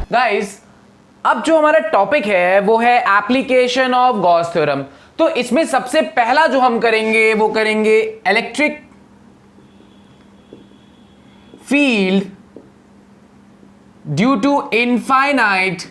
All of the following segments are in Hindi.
गाइस, अब जो हमारा टॉपिक है वो है एप्लीकेशन ऑफ गॉस थ्योरम। तो इसमें सबसे पहला जो हम करेंगे वो करेंगे electric field due to infinite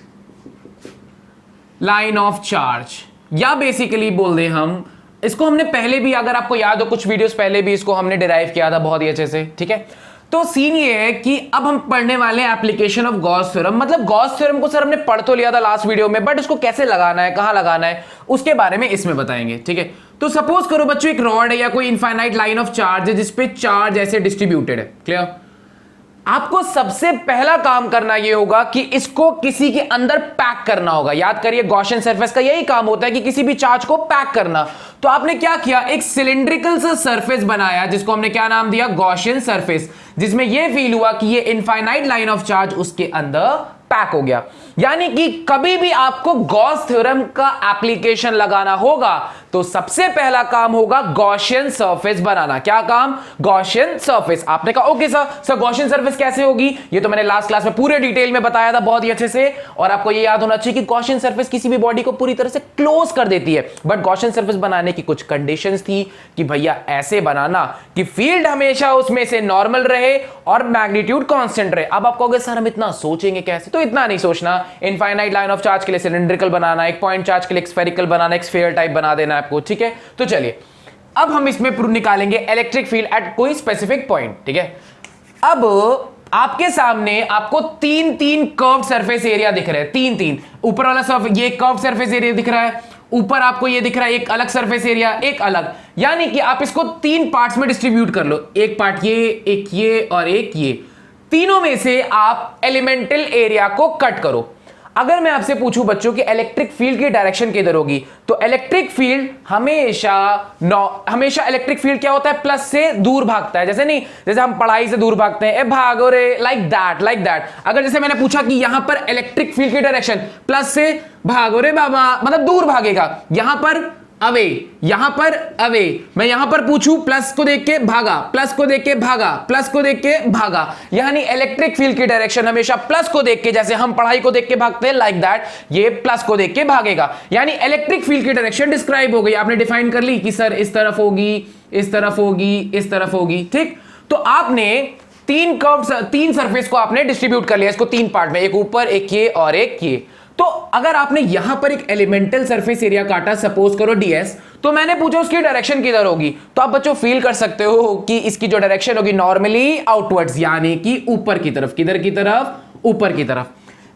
line of charge, या बेसिकली बोल दें हम इसको, हमने पहले भी, अगर आपको याद हो कुछ वीडियोस पहले भी इसको हमने डिराइव किया था बहुत ही अच्छे से, ठीक है। तो सीन ये है कि अब हम पढ़ने वाले हैं एप्लीकेशन ऑफ गॉस थ्योरम। मतलब गॉस थ्योरम को सर हमने पढ़ तो लिया था लास्ट वीडियो में, बट उसको कैसे लगाना है, कहां लगाना है, उसके बारे में इसमें बताएंगे, ठीक है। तो सपोज करो बच्चों एक रॉड है या कोई इनफाइनाइट लाइन ऑफ चार्ज है जिसपे चार्ज ऐसे डिस्ट्रीब्यूटेड है, क्लियर। आपको सबसे पहला काम करना यह होगा कि इसको किसी के अंदर पैक करना होगा। याद करिए गॉसियन सरफेस का यही काम होता है कि किसी भी चार्ज को पैक करना। तो आपने क्या किया, एक सिलिंड्रिकल सा सरफेस बनाया जिसको हमने क्या नाम दिया, गॉसियन सरफेस, जिसमें यह फील हुआ कि ये इनफाइनाइट लाइन ऑफ चार्ज उसके अंदर पैक हो गया। यानी कि कभी भी आपको गॉस थ्योरम का एप्लीकेशन लगाना होगा तो सबसे पहला काम होगा गॉसियन सरफेस बनाना। क्या काम, गॉसियन सरफेस। आपने कहा ओके सर गॉसियन सरफेस कैसे होगी, ये तो मैंने लास्ट क्लास में पूरे डिटेल में बताया था बहुत ही अच्छे से। और आपको ये याद होना चाहिए कि गॉसियन सरफेस किसी भी बॉडी को पूरी तरह से क्लोज कर देती है, बट गॉसियन सरफेस बनाने की कुछ कंडीशंस थी कि भैया ऐसे बनाना कि फील्ड हमेशा उसमें से नॉर्मल रहे और मैग्नीट्यूड कांस्टेंट रहे। अब आप कहोगे सर हम इतना सोचेंगे कैसे, तो इतना नहीं सोचना। इनफाइनाइट लाइन ऑफ चार्ज के लिए सिलिंड्रिकल बनाना, एक पॉइंट चार्ज के लिए स्फेरिकल बनाना, एक स्फीयर टाइप बना देना आपको, ठीक है। तो चलिए अब हम इसमें प्रूफ निकालेंगे इलेक्ट्रिक फील्ड एट कोई स्पेसिफिक पॉइंट, ठीक है। अब आपके सामने आपको तीन कर्व्ड सरफेस एरिया दिख रहे हैं, तीन ऊपर वाला सरफेस, ये कर्व्ड सरफेस एरिया दिख रहा है, ऊपर आपको ये दिख रहा है एक अलग सरफेस एरिया, एक अलग। यानी कि आप इसको तीन पार्ट्स में डिस्ट्रीब्यूट कर लो, एक पार्ट ये, एक ये और एक ये। तीनों में से आप एलिमेंटल एरिया को कट करो। अगर मैं आपसे पूछूं बच्चों कि इलेक्ट्रिक फील्ड की डायरेक्शन किधर होगी, तो इलेक्ट्रिक फील्ड हमेशा इलेक्ट्रिक फील्ड क्या होता है, प्लस से दूर भागता है। जैसे नहीं, जैसे हम पढ़ाई से दूर भागते हैं, ए भागो रे, लाइक दैट। अगर जैसे मैंने पूछा कि यहां पर इलेक्ट्रिक फील्ड की डायरेक्शन प्लस से भागो रे बाबा, मतलब दूर भागेगा। यहां पर अवे, यहां पर अवे। मैं यहां पर पूछूं प्लस को देख के भागा, प्लस को देख के भागा, प्लस को देख के भागा। यानी इलेक्ट्रिक फील्ड की डायरेक्शन हमेशा प्लस को देख के, जैसे हम पढ़ाई को देख के भागते हैं, लाइक दैट ये प्लस को देख के भागेगा। यानी इलेक्ट्रिक फील्ड की डायरेक्शन डिस्क्राइब हो गई, आपने डिफाइन कर ली कि सर इस तरफ होगी, इस तरफ होगी, इस तरफ होगी, ठीक। तो आपने तीन सरफेस को आपने डिस्ट्रीब्यूट कर लिया, इसको तीन पार्ट में, एक ऊपर, एक ये और एक ये। तो अगर आपने यहां पर एक एलिमेंटल सरफेस एरिया काटा, सपोज करो ds, तो मैंने पूछा उसकी डायरेक्शन किधर होगी, तो आप बच्चों फील कर सकते हो कि इसकी जो डायरेक्शन होगी नॉर्मली आउटवर्ड्स, यानी कि ऊपर की तरफ। किधर की तरफ, ऊपर की तरफ।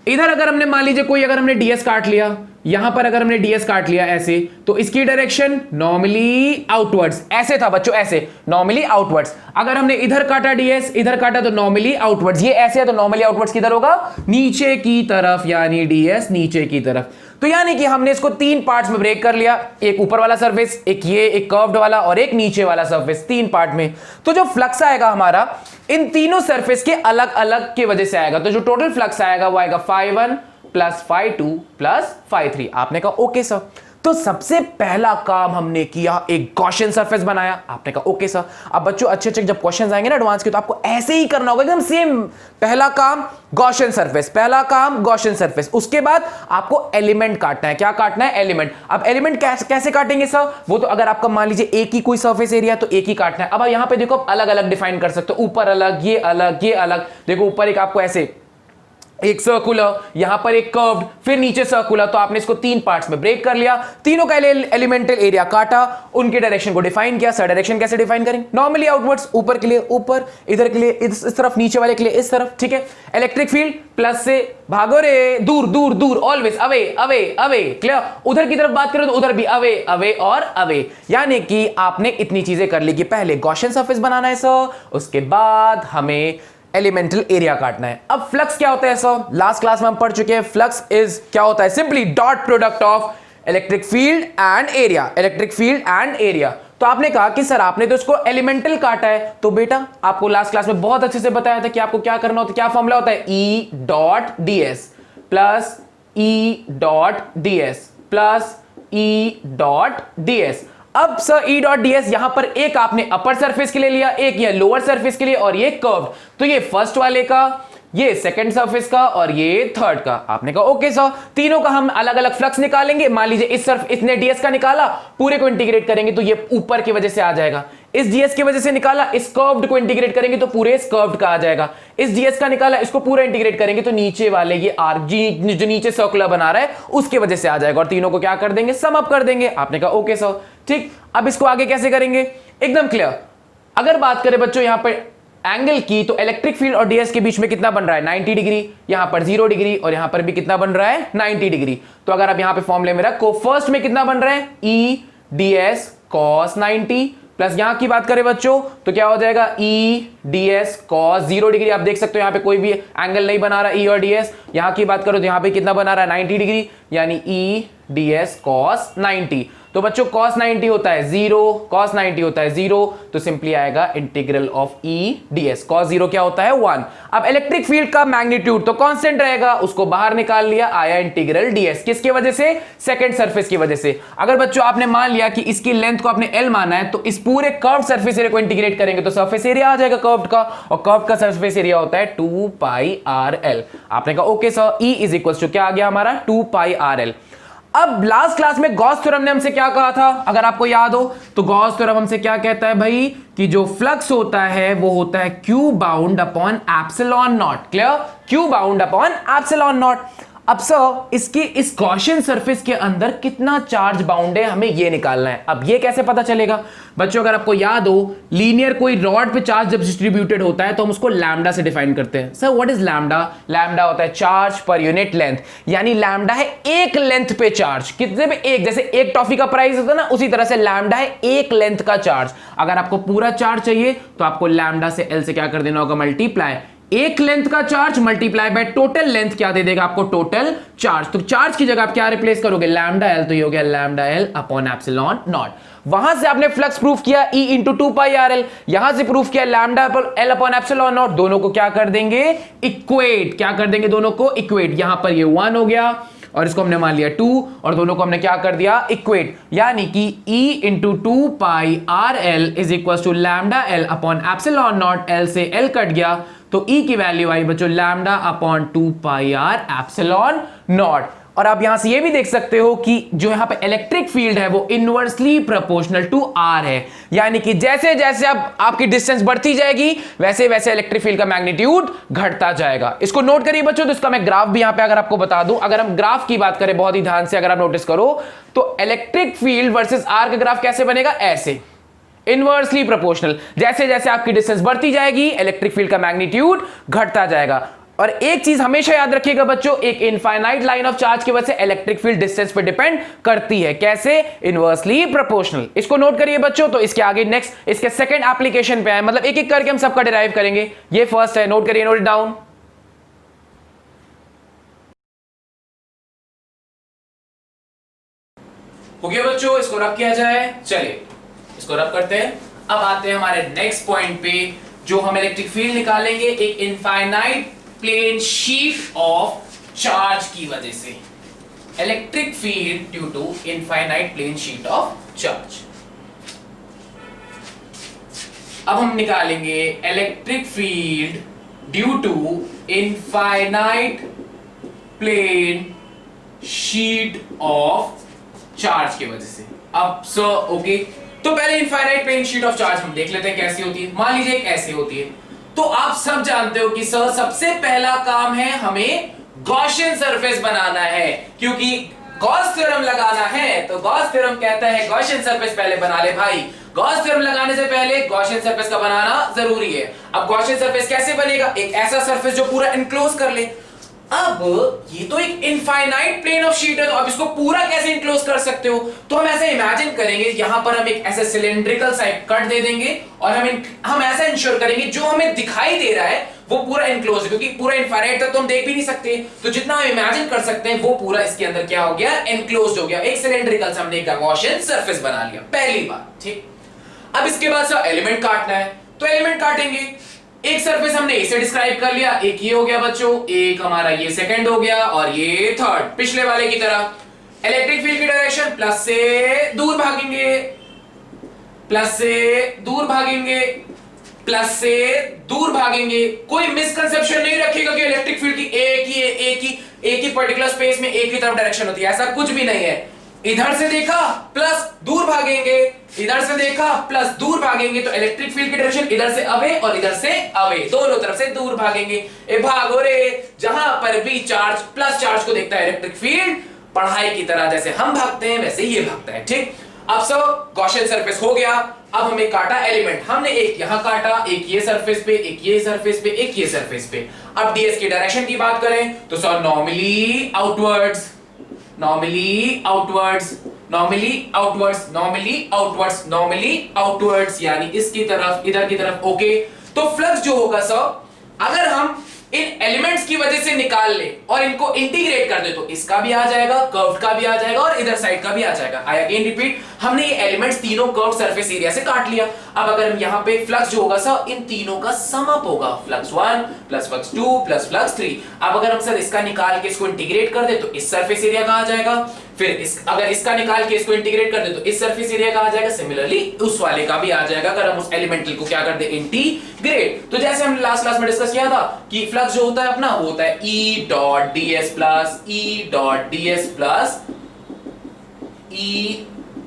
इधर अगर हमने मान लीजिए कोई, अगर हमने ds काट लिया, यहां पर अगर हमने ds काट लिया ऐसे, तो इसकी डायरेक्शन नॉर्मली आउटवर्ड्स, ऐसे था बच्चों, ऐसे नॉर्मली आउटवर्ड्स। अगर हमने इधर काटा ds, इधर काटा तो नॉर्मली आउटवर्ड्स, ये ऐसे है तो नॉर्मली आउटवर्ड्स किधर होगा, नीचे की तरफ, यानी ds नीचे की तरफ। तो यानी कि हमने इसको तीन पार्ट्स में ब्रेक कर लिया, एक ऊपर वाला सरफेस, एक ये, एक कर्व्ड वाला और एक नीचे वाला सरफेस, तीन पार्ट में। तो जो फ्लक्स आएगा हमारा इन तीनों सरफेस के अलग अलग की वजह से आएगा। तो जो टोटल फ्लक्स आएगा वो आएगा φ1 प्लस φ2 प्लस φ3। आपने कहा ओके सर। तो सबसे पहला काम हमने किया, एक गॉसियन सरफेस बनाया। आपने कहा ओके सर। अब बच्चों अच्छे जब क्वेश्चंस आएंगे ना एडवांस के, तो आपको ऐसे ही करना होगा एकदम सेम। पहला काम गॉसियन सरफेस, पहला काम गॉसियन सरफेस। उसके बाद आपको एलिमेंट काटना है। क्या काटना है, एलिमेंट। अब एलिमेंट कैसे काटेंगे सर, वो तो अगर आपका मान लीजिए एक ही कोई सरफेस एरिया तो एक ही काटना है। अब यहां पे देखो अलग अलग डिफाइन कर सकते हो, ऊपर अलग, ये अलग, ये अलग। देखो ऊपर एक आपको ऐसे एक सर्कुलर, यहां पर एक कर्व्ड, फिर नीचे सर्कुलर। तो आपने इसको तीन पार्ट्स में ब्रेक कर लिया, तीनों का एलिमेंटल एरिया काटा, उनके डायरेक्शन को डिफाइन किया। सर डायरेक्शन कैसे डिफाइन करेंगे, नॉर्मली आउटवर्ड्स, ऊपर के लिए ऊपर, इधर के लिए इस तरफ, नीचे वाले के लिए इस तरफ, ठीक है। इलेक्ट्रिक फील्ड प्लस से भागो रे, दूर दूर दूर, always away away away, clear. उधर की तरफ बात करें तो उधर भी अवे अवे और अवे। यानी कि आपने इतनी चीजें कर ली कि पहले गॉसियन सरफेस बनाना है सर, उसके बाद हमें एलिमेंटल एरिया काटना है। अब फ्लक्स क्या होता है सर, लास्ट क्लास में हम पढ़ चुके हैं। फ्लक्स इज क्या होता है, simply dot product of electric field and area, electric field and area. तो आपने कहा कि सर आपने तो इसको एलिमेंटल काटा है, तो बेटा आपको लास्ट क्लास में बहुत अच्छे से बताया था कि आपको क्या करना होता है। क्या फॉर्मूला होता है, E dot ds plus E dot ds plus E dot ds। अब सर E डॉट ds यहां पर एक आपने अपर सरफेस के लिए लिया, एक ये लोअर सरफेस के लिए और ये कर्व्ड। तो ये फर्स्ट वाले का ये सेकंड सरफेस का और ये थर्ड का। आपने कहा ओके सर, तीनों का हम अलग अलग फ्लक्स निकालेंगे। मान लीजिए इस सरफ इसने डीएस का निकाला, पूरे को इंटीग्रेट करेंगे तो ये ऊपर की वजह से आ जाएगा। इस डीएस की वजह से निकाला, इस कर्व्ड को इंटीग्रेट करेंगे तो पूरे इस कर्व्ड का आ जाएगा। इस डीएस का निकाला, इसको पूरा इंटीग्रेट करेंगे तो नीचे वाले ये आर्क जो नीचे सर्कुलर बना रहा है उसके वजह से आ जाएगा, और तीनों को क्या कर देंगे, सम अप कर देंगे। आपने कहा ओके सर ठीक। अब इसको आगे कैसे करेंगे, एकदम क्लियर। अगर बात करें बच्चों यहां पर एंगल की, तो इलेक्ट्रिक फील्ड और डीएस के बीच में कितना बन रहा है, 90 डिग्री। यहां पर 0 डिग्री और यहां पर भी कितना बन रहा है, 90 डिग्री। तो अगर आप यहां पे फॉर्मूले में रखो, फर्स्ट में कितना बन रहा है, ई ds cos 90, प्लस यहां की बात करें बच्चों तो क्या हो जाएगा, ई ds cos 0 डिग्री। आप देख सकते हो यहां पे कोई भी एंगल नहीं बना रहा, ई और ds। यहां की बात करो तो यहां पे कितना बना रहा है, 90 डिग्री, यानी ई ds cos 90। तो बच्चों cos 90 होता है 0, cos 90 होता है 0, तो सिंपली आएगा integral of E ds। cos 0 क्या होता है, 1। अब इलेक्ट्रिक फील्ड का मैग्नीट्यूड तो कांस्टेंट रहेगा, उसको बाहर निकाल लिया, आया इंटीग्रल ds। किसकी वजह से, सेकंड सरफेस की वजह से। अगर बच्चों आपने मान लिया कि इसकी लेंथ को आपने l माना है, तो इस पूरे कर्व सरफेस एरिया को इंटीग्रेट करेंगे तो सरफेस एरिया आ जाएगा कर्व का, और कर्व का सरफेस एरिया होता है 2 पाई आर एल। आपने कहा okay sir, E is equal to क्या आ गया हमारा, 2 पाई आर एल। अब लास्ट क्लास में गॉस थ्योरम ने हमसे क्या कहा था, अगर आपको याद हो तो गॉस थ्योरम हमसे क्या कहता है भाई, कि जो फ्लक्स होता है वो होता है Q bound upon epsilon naught. Clear, Q bound upon epsilon not. अब सर इसकी इस गॉसियन सरफेस के अंदर कितना चार्ज बाउंड है, हमें ये निकालना है। अब ये कैसे पता चलेगा बच्चों, अगर आपको याद हो, लीनियर कोई रॉड पे चार्ज जब डिस्ट्रीब्यूटेड होता है तो हम उसको लैम्डा से डिफाइन करते हैं। Sir what is lambda, lambda होता है चार्ज पर यूनिट लेंथ, यानी लैम्डा है एक लेंथ पे चार्ज, कितने पे, एक। जैसे एक टॉफी का प्राइस होता है ना, उसी तरह से लैम्डा है एक लेंथ का चार्ज। अगर आपको पूरा चार्ज चाहिए तो आपको लैम्डा से एल से क्या कर देना होगा, मल्टीप्लाई। एक लेंथ का charge multiply by total length क्या दे देगा आपको, टोटल चार्ज। तो चार्ज की जगह आप क्या रिप्लेस करोगे, लैम्डा एल, तो ये हो गया lambda L upon epsilon not. वहां से आपने फ्लक्स प्रूफ किया E into 2 pi R L, यहां से प्रूफ किया lambda L upon epsilon not. दोनों को क्या कर देंगे, इक्वेट। क्या कर देंगे, दोनों को इक्वेट। यहां पर ये 1 हो गया और इसको हमने मान लिया 2, और दोनों को हमने क्या कर दिया, इक्वेट। यानी कि E into 2 pi R L is equal to lambda L upon epsilon naught. L से एल कट गया तो E की वैल्यू आई बच्चों lambda upon 2 pi R epsilon naught. और आप यहां से ये भी देख सकते हो कि जो यहां पे इलेक्ट्रिक फील्ड है वो इनवर्सली प्रोपोर्शनल टू आर है, यानी कि जैसे जैसे अब आपकी डिस्टेंस बढ़ती जाएगी वैसे वैसे इलेक्ट्रिक फील्ड का मैग्नीट्यूड घटता जाएगा। इसको नोट करिए बच्चों। तो इसका मैं ग्राफ भी यहां पे अगर आपको बता दूं, अगर हम ग्राफ की बात करें बहुत ही ध्यान से, अगर आप नोटिस करो तो इलेक्ट्रिक फील्ड वर्सेस आर का ग्राफ कैसे बनेगा, ऐसे इनवर्सली प्रोपोर्शनल। जैसे जैसे आपकी डिस्टेंस बढ़ती जाएगी इलेक्ट्रिक फील्ड का मैग्नीट्यूड घटता जाएगा। और एक चीज हमेशा याद रखिएगा बच्चों, एक इनफाइनाइट लाइन ऑफ चार्ज की वजह से इलेक्ट्रिक फील्ड डिस्टेंस पे डिपेंड करती है। कैसे, इनवर्सली प्रोपोर्शनल। इसको नोट करिए बच्चों। तो इसके आगे नेक्स्ट इसके सेकंड एप्लीकेशन पे है, मतलब एक एक करके हम सबका डिराइव करेंगे। ये फर्स्ट है, नोट करिए, नोट इट डाउन। हो गया बच्चों, इसको रब किया जाए। चलिए इसको रब करते हैं। अब आते हैं हमारे नेक्स्ट पॉइंट पे, जो हम इलेक्ट्रिक फील्ड निकालेंगे एक infinite plane sheet of charge की वजह से। Electric field due to infinite plane sheet of charge. अब हम निकालेंगे electric field due to infinite plane sheet of charge की वजह से। अब सर ओके, तो पहले infinite plane sheet of charge हम देख लेते हैं कैसी होती है। मान लीजिए ऐसे होती है, तो आप सब जानते हो कि सर सबसे पहला काम है हमें गॉसियन सरफेस बनाना है, क्योंकि गॉस थ्योरम लगाना है। तो गॉस थ्योरम कहता है गॉसियन सरफेस पहले बना ले भाई। गॉस थ्योरम लगाने से पहले गॉसियन सरफेस का बनाना जरूरी है। अब गॉसियन सरफेस कैसे बनेगा, एक ऐसा सरफेस जो पूरा इनक्लोज कर ले। अब ये तो एक इनफाइनाइट प्लेन ऑफ शीट है, तो अब इसको पूरा कैसे इनक्लोज कर सकते हो, तो हम ऐसे इमेजिन करेंगे, यहां पर हम एक ऐसे सिलेंड्रिकल साइड कट दे देंगे और हम ऐसा इंश्योर करेंगे जो हमें दिखाई दे रहा है वो पूरा इनक्लोज है, क्योंकि पूरा इनफाइनाइट तक तो हम देख भी नहीं सकते। तो जितना हम इमेजिन कर सकते हैं वो पूरा इसके अंदर क्या हो गया, इनक्लोज हो गया। एक सिलेंड्रिकल से हमने एक गॉसियन सरफेस बना लिया, पहली बात। ठीक, अब इसके बाद सर एलिमेंट काटना है, तो एलिमेंट काटेंगे। एक सरफेस हमने इसे डिस्क्राइब कर लिया, एक ये हो गया बच्चों, एक हमारा ये सेकंड हो गया और ये थर्ड। पिछले वाले की तरह इलेक्ट्रिक फील्ड की डायरेक्शन प्लस से दूर भागेंगे, प्लस से दूर भागेंगे, प्लस से दूर भागेंगे, कोई मिसकंसेप्शन नहीं रखिएगा कि इलेक्ट्रिक फील्ड की एक ही पर्टिकुलर स्पेस में एक ही तरफ डायरेक्शन होती है, ऐसा कुछ भी नहीं है। इधर से देखा प्लस दूर भागेंगे, इधर से देखा प्लस दूर भागेंगे, तो इलेक्ट्रिक फील्ड की डायरेक्शन इधर से अवे और इधर से अवे, दोनों तरफ से दूर भागेंगे। ए भागो रे, जहां पर भी चार्ज प्लस चार्ज को देखता है इलेक्ट्रिक फील्ड, पढ़ाई की तरह जैसे हम भागते हैं वैसे ये भागता है, ठीक। अब सब गॉसियन सरफेस हो गया। अब हमें काटा एलिमेंट, हमने एक यहां काटा, एक ये सरफेस पे, एक ये सरफेस पे, एक ये सरफेस पे। अब डीएस की डायरेक्शन की बात करें तो sir normally outwards, normally outwards, normally outwards, normally outwards, normally outwards, यानी इसकी तरफ, इधर की तरफ, ओके। तो फ्लक्स जो होगा सर, अगर हम इन एलिमेंट्स की वजह से निकाल ले और इनको इंटीग्रेट कर दे तो इसका भी आ जाएगा, कर्व्ड का भी आ जाएगा और इधर साइड का भी आ जाएगा। आई अगेन रिपीट, हमने ये एलिमेंट्स तीनों कर्व्ड सरफेस एरिया से काट लिया। अब अगर हम यहां पे फ्लक्स जो होगा सर, इन तीनों का सम अप होगा, flux 1 plus flux 2 plus flux 3। अब अगर हम सर इसका निकाल के इसको इंटीग्रेट कर दे तो इस सरफेस एरिया का आ जाएगा, फिर अगर इसका निकाल के इसको इंटीग्रेट कर दे तो इस सरफेस एरिया का आ जाएगा, सिमिलरली उस वाले का भी आ जाएगा अगर हम उस एलिमेंटल को क्या कर दे, इंटीग्रेट। तो जैसे हम लास्ट क्लास में डिस्कस किया था कि फ्लक्स जो होता है अपना वो होता है E dot ds plus E dot ds plus E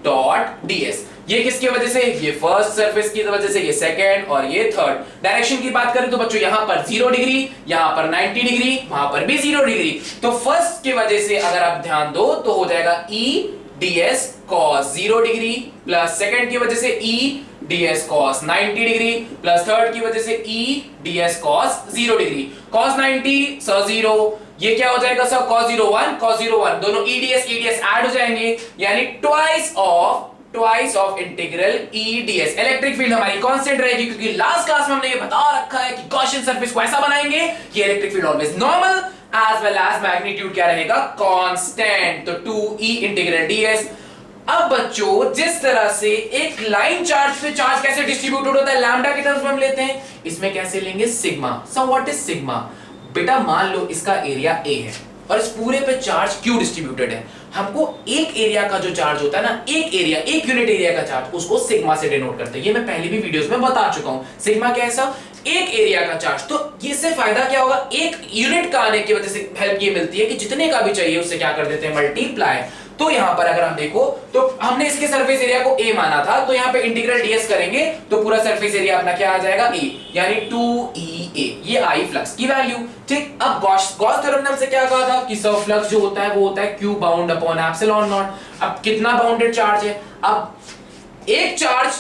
dot ds। ये किसकी वजह से, ये फर्स्ट सरफेस की वजह से, ये सेकंड और ये थर्ड। डायरेक्शन की बात करें तो बच्चों यहां पर 0 डिग्री, यहां पर 90 डिग्री, वहां पर भी 0 डिग्री। तो फर्स्ट की वजह से अगर आप ध्यान दो तो हो जाएगा E ds cos 0 degree, plus second की वजह से E ds cos 90 degree, plus third की वजह से E ds cos 0 degree. cos 90 sir 0, ये क्या हो जाएगा सर, cos 0 1, cos 0 1, दोनों E ds ऐड हो जाएंगे, यानी twice of integral E ds। Electric field हमारी कांस्टेंट रहेगी क्योंकि लास्ट क्लास में हमने ये बता रखा है कि गॉसियन सरफेस को ऐसा बनाएंगे कि electric field always normal as well as magnitude क्या रहेगा, कांस्टेंट। तो 2E इंटीग्रल ds। अब बच्चों जिस तरह से एक लाइन चार्ज पे चार्ज कैसे डिस्ट्रीब्यूटेड होता है लैम्डा के टर्म्स में हम लेते हैं, इसमें कैसे लेंगे, sigma. So what is sigma? बेटा मान लो इसका एरिया A है और इस पूरे पे चार्ज Q डिस्ट्रीब्यूटेड है। हमको एक एरिया का जो चार्ज होता है ना, एक यूनिट एरिया का चार्ज, उसको सिग्मा से डिनोट करते हैं। ये मैं पहले भी वीडियोस में बता चुका हूं। सिग्मा क्या है सर, एक एरिया का चार्ज। तो इससे फायदा क्या होगा, एक यूनिट का आने की वजह से हेल्प ये मिलती है कि जितने का भी चाहिए उससे क्या कर देते हैं, मल्टीप्लाई। तो यहां पर अगर हम देखो तो हमने इसके सरफेस एरिया को A माना था, तो यहां पे इंटीग्रल ds करेंगे तो पूरा सरफेस एरिया अपना क्या आ जाएगा, A, यानी 2EA। ये आई फ्लक्स की वैल्यू, ठीक। अब गॉस थ्योरम ने हमसे क्या कहा था कि सब फ्लक्स जो होता है वो होता है Q bound upon epsilon not. अब कितना बाउंडेड चार्ज है, अब एक चार्ज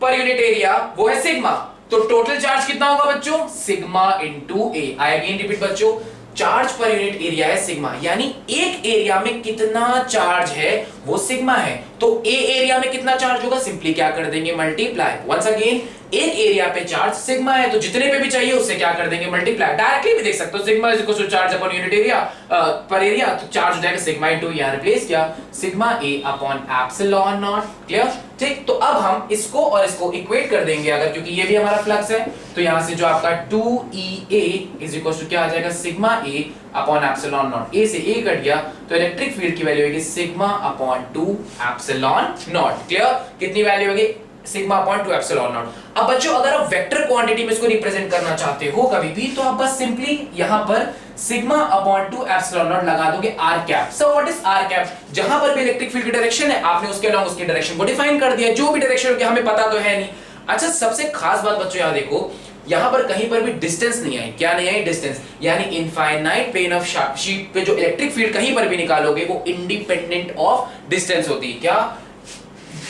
पर यूनिट एरिया वो है सिग्मा, तो टोटल चार्ज कितना होगा बच्चों, sigma into A। I again repeat बच्चों, चार्ज पर यूनिट एरिया है सिग्मा, यानी एक एरिया में कितना चार्ज है वो सिग्मा है। तो ए एरिया में कितना चार्ज होगा, सिंपली क्या कर देंगे, मल्टीप्लाई। वंस अगेन एक एरिया पे चार्ज सिग्मा है तो जितने पे भी चाहिए उससे क्या कर देंगे, मल्टीप्लाई। डायरेक्टली भी देख सकते हो, sigma is equal to charge upon unit area पर एरिया, तो चार्ज हो जाएगा सिग्मा इनटू, यहां रिप्लेस किया, sigma A upon epsilon naught. Clear, ठीक। तो अब हम इसको और इसको इक्वेट कर देंगे अगर, क्योंकि ये भी हमारा फ्लक्स है, तो यहां से जो आपका 2EA इज इक्वल टू क्या आ जाएगा, sigma A upon epsilon not. A से A कट गया तो इलेक्ट्रिक फील्ड की वैल्यू होगी sigma upon 2 epsilon naught. Clear, कितनी वैल्यू होगी, सिग्मा अपॉन 2 एप्सिलॉन नॉट। अब बच्चों अगर आप वेक्टर क्वांटिटी में इसको रिप्रेजेंट करना चाहते हो कभी भी, तो आप बस सिंपली यहां पर सिग्मा अपॉन 2 एप्सिलॉन नॉट लगा दोगे r cap. So what is r cap, जहां पर भी इलेक्ट्रिक फील्ड की डायरेक्शन है आपने उसके अलोंग उसकी डायरेक्शन को डिफाइन कर दिया, जो भी डायरेक्शन होगी हमें पता तो है नहीं। अच्छा सबसे खास बात बच्चों यहां देखो, यहां पर कहीं पर भी डिस्टेंस नहीं आई, क्या नहीं आई, डिस्टेंस, यानी इनफाइनाइट प्लेन ऑफ शीट पे जो इलेक्ट्रिक फील्ड कहीं पर भी निकालोगे वो इंडिपेंडेंट ऑफ डिस्टेंस होती है। क्या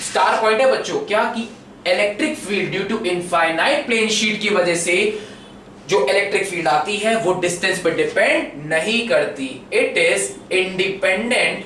स्टार पॉइंट है बच्चों, क्या कि electric field due to infinite plane sheet की वजह से जो इलेक्ट्रिक फील्ड आती है वो डिस्टेंस पर डिपेंड नहीं करती, it is independent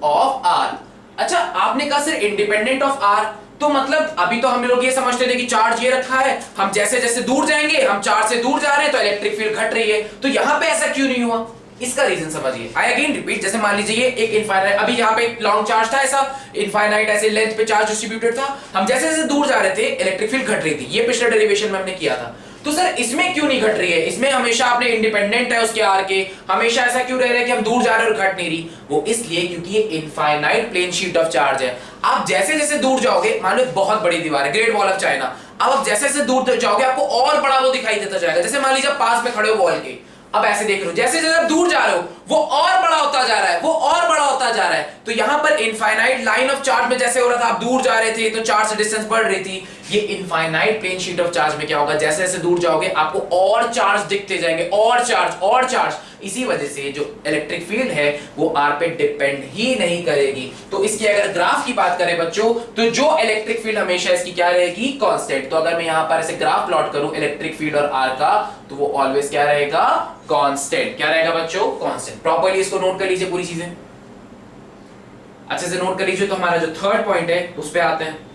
of R. अच्छा आपने कहा सर इंडिपेंडेंट ऑफ आर, तो मतलब अभी तो हम लोग ये समझते थे कि चार्ज ये रखा है, हम जैसे जैसे दूर जाएंगे, हम चार्ज से दूर जा रहे हैं तो इलेक्ट्रिक फील्ड घट रही है, तो यहां पे ऐसा क्यों नहीं हुआ, इसका रीजन समझिए। आई अगेन रिपीट, जैसे मान लीजिए एक इनफाइनाइट, अभी यहाँ पे लॉन्ग चार्ज था, ऐसा इनफाइनाइट ऐसे लेंथ पे चार्ज डिस्ट्रीब्यूटेड था, हम जैसे जैसे दूर जा रहे थे इलेक्ट्रिक फील्ड घट रही थी, ये पिछले डेरिवेशन में हमने किया था। तो सर इसमें क्यों नहीं घट रही है, इसमें हमेशा आपने इंडिपेंडेंट है उसके आर के, हमेशा ऐसा क्यों रह रहा है कि हम दूर जा रहे हैं और घट नहीं रही, वो इसलिए क्योंकि ये infinite plane sheet of charge है। आप जैसे जैसे दूर जाओगे, मान लो बहुत बड़ी दीवार है, ग्रेट वॉल ऑफ चाइना, अब आप जैसे जैसे दूर जाओगे आपको और बड़ा वो दिखाई देता जाएगा। जैसे मान लीजिए पास में खड़े हो वॉल के, अब ऐसे देख रहे हो, जैसे जैसे आप दूर जा रहे हो वो और बड़ा होता जा रहा है, वो और बड़ा होता जा रहा है। तो यहां पर इनफाइनाइट लाइन ऑफ चार्ज में जैसे हो रहा था, आप दूर जा रहे थे तो चार्ज से डिस्टेंस बढ़ रही थी, ये infinite plane sheet of charge में क्या होगा, जैसे जैसे दूर जाओगे आपको और चार्ज दिखते जाएंगे, और चार्ज और चार्ज। इसी वजह से जो इलेक्ट्रिक फील्ड है वो आर पे डिपेंड ही नहीं करेगी। तो इसकी अगर ग्राफ की बात करें बच्चों, तो जो इलेक्ट्रिक फील्ड हमेशा इसकी क्या रहेगी, कांस्टेंट। तो अगर मैं यहां पर ऐसे ग्राफ प्लॉट करूं इलेक्ट्रिक फील्ड और आर का, तो वो ऑलवेज क्या रहेगा, कांस्टेंट। क्या रहेगा बच्चों, कांस्टेंट। प्रॉपर्ली इसको नोट कर लीजिए, पूरी चीजें अच्छे से नोट कर लीजिए। तो हमारा जो थर्ड पॉइंट है उस पे आते हैं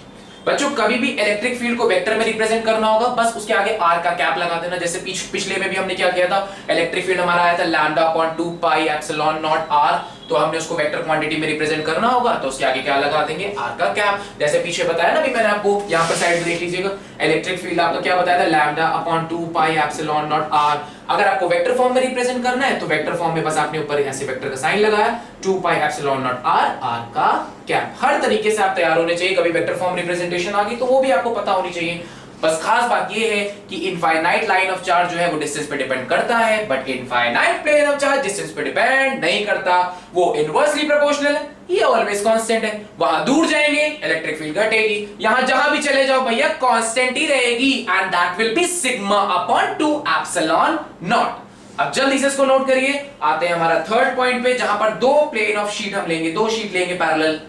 बच्चों। कभी भी इलेक्ट्रिक फील्ड को वेक्टर में रिप्रेजेंट करना होगा, बस उसके आगे आर का कैप लगा देना। जैसे पिछले में भी हमने क्या किया था, इलेक्ट्रिक फील्ड हमारा आया था lambda upon 2 pi epsilon naught R, तो हमने उसको वेक्टर क्वांटिटी में रिप्रेजेंट करना होगा, तो उसके आगे क्या लगा देंगे, आर का कैप। जैसे पीछे बताया ना भी मैंने आपको, यहां पर साइड में देख लीजिएगा, इलेक्ट्रिक फील्ड आपका क्या बताया था, lambda upon 2 pi epsilon naught R. अगर आपको वेक्टर फॉर्म में रिप्रेजेंट करना है तो वेक्टर फॉर्म में बस आपने ऊपर ऐसे वेक्टर का साइन लगाया, 2 pi epsilon naught R, R का कैप। हर तरीके से आप तैयार होने चाहिए, कभी वेक्टर फॉर्म रिप्रेजेंटेशन आ गई तो वो भी आपको पता होनी चाहिए। बस खास बात ये है कि इनफाइनाइट लाइन ऑफ चार्ज जो है वो डिस्टेंस पे डिपेंड करता है, but infinite plane of charge distance पे डिपेंड नहीं करता, वो इनवर्सली प्रोपोर्शनल है, ये ऑलवेज कांस्टेंट है। वहां दूर जाएंगे इलेक्ट्रिक फील्ड घटेगी, यहां जहां भी चले जाओ भैया कांस्टेंट ही रहेगी, and that will be sigma upon 2 epsilon not. अब जल्दी से इसको नोट करिए, आते हैं हमारा थर्ड पॉइंट पे, जहां पर दो प्लेन ऑफ शीट हम लेंगे, दो शीट लेंगे पैरेलल।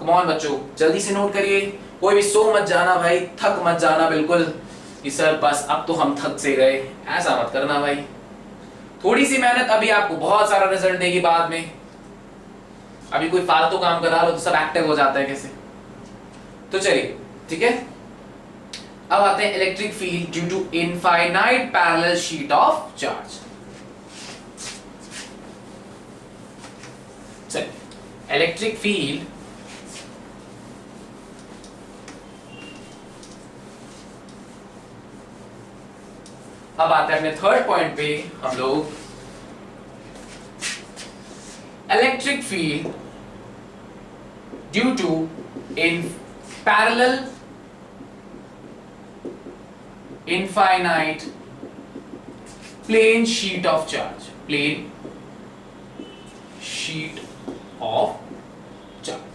कम ऑन बच्चों, जल्दी से नोट करिए, कोई भी सो मत जाना भाई, थक मत जाना बिल्कुल कि सर बस अब तो हम थक से गए, ऐसा मत करना भाई। थोड़ी सी मेहनत अभी आपको बहुत सारा रिजल्ट देगी बाद में। अभी कोई फालतू काम करा लो तो सब एक्टिव हो जाता है कैसे। तो चलिए ठीक है, अब आते हैं electric field due to infinite parallel sheet of charge. चलिए, इलेक्ट्रिक फील्ड अब आते हैं अपने थर्ड पॉइंट पे हम लोग, electric field due to in parallel infinite plane sheet of charge, plane sheet of charge.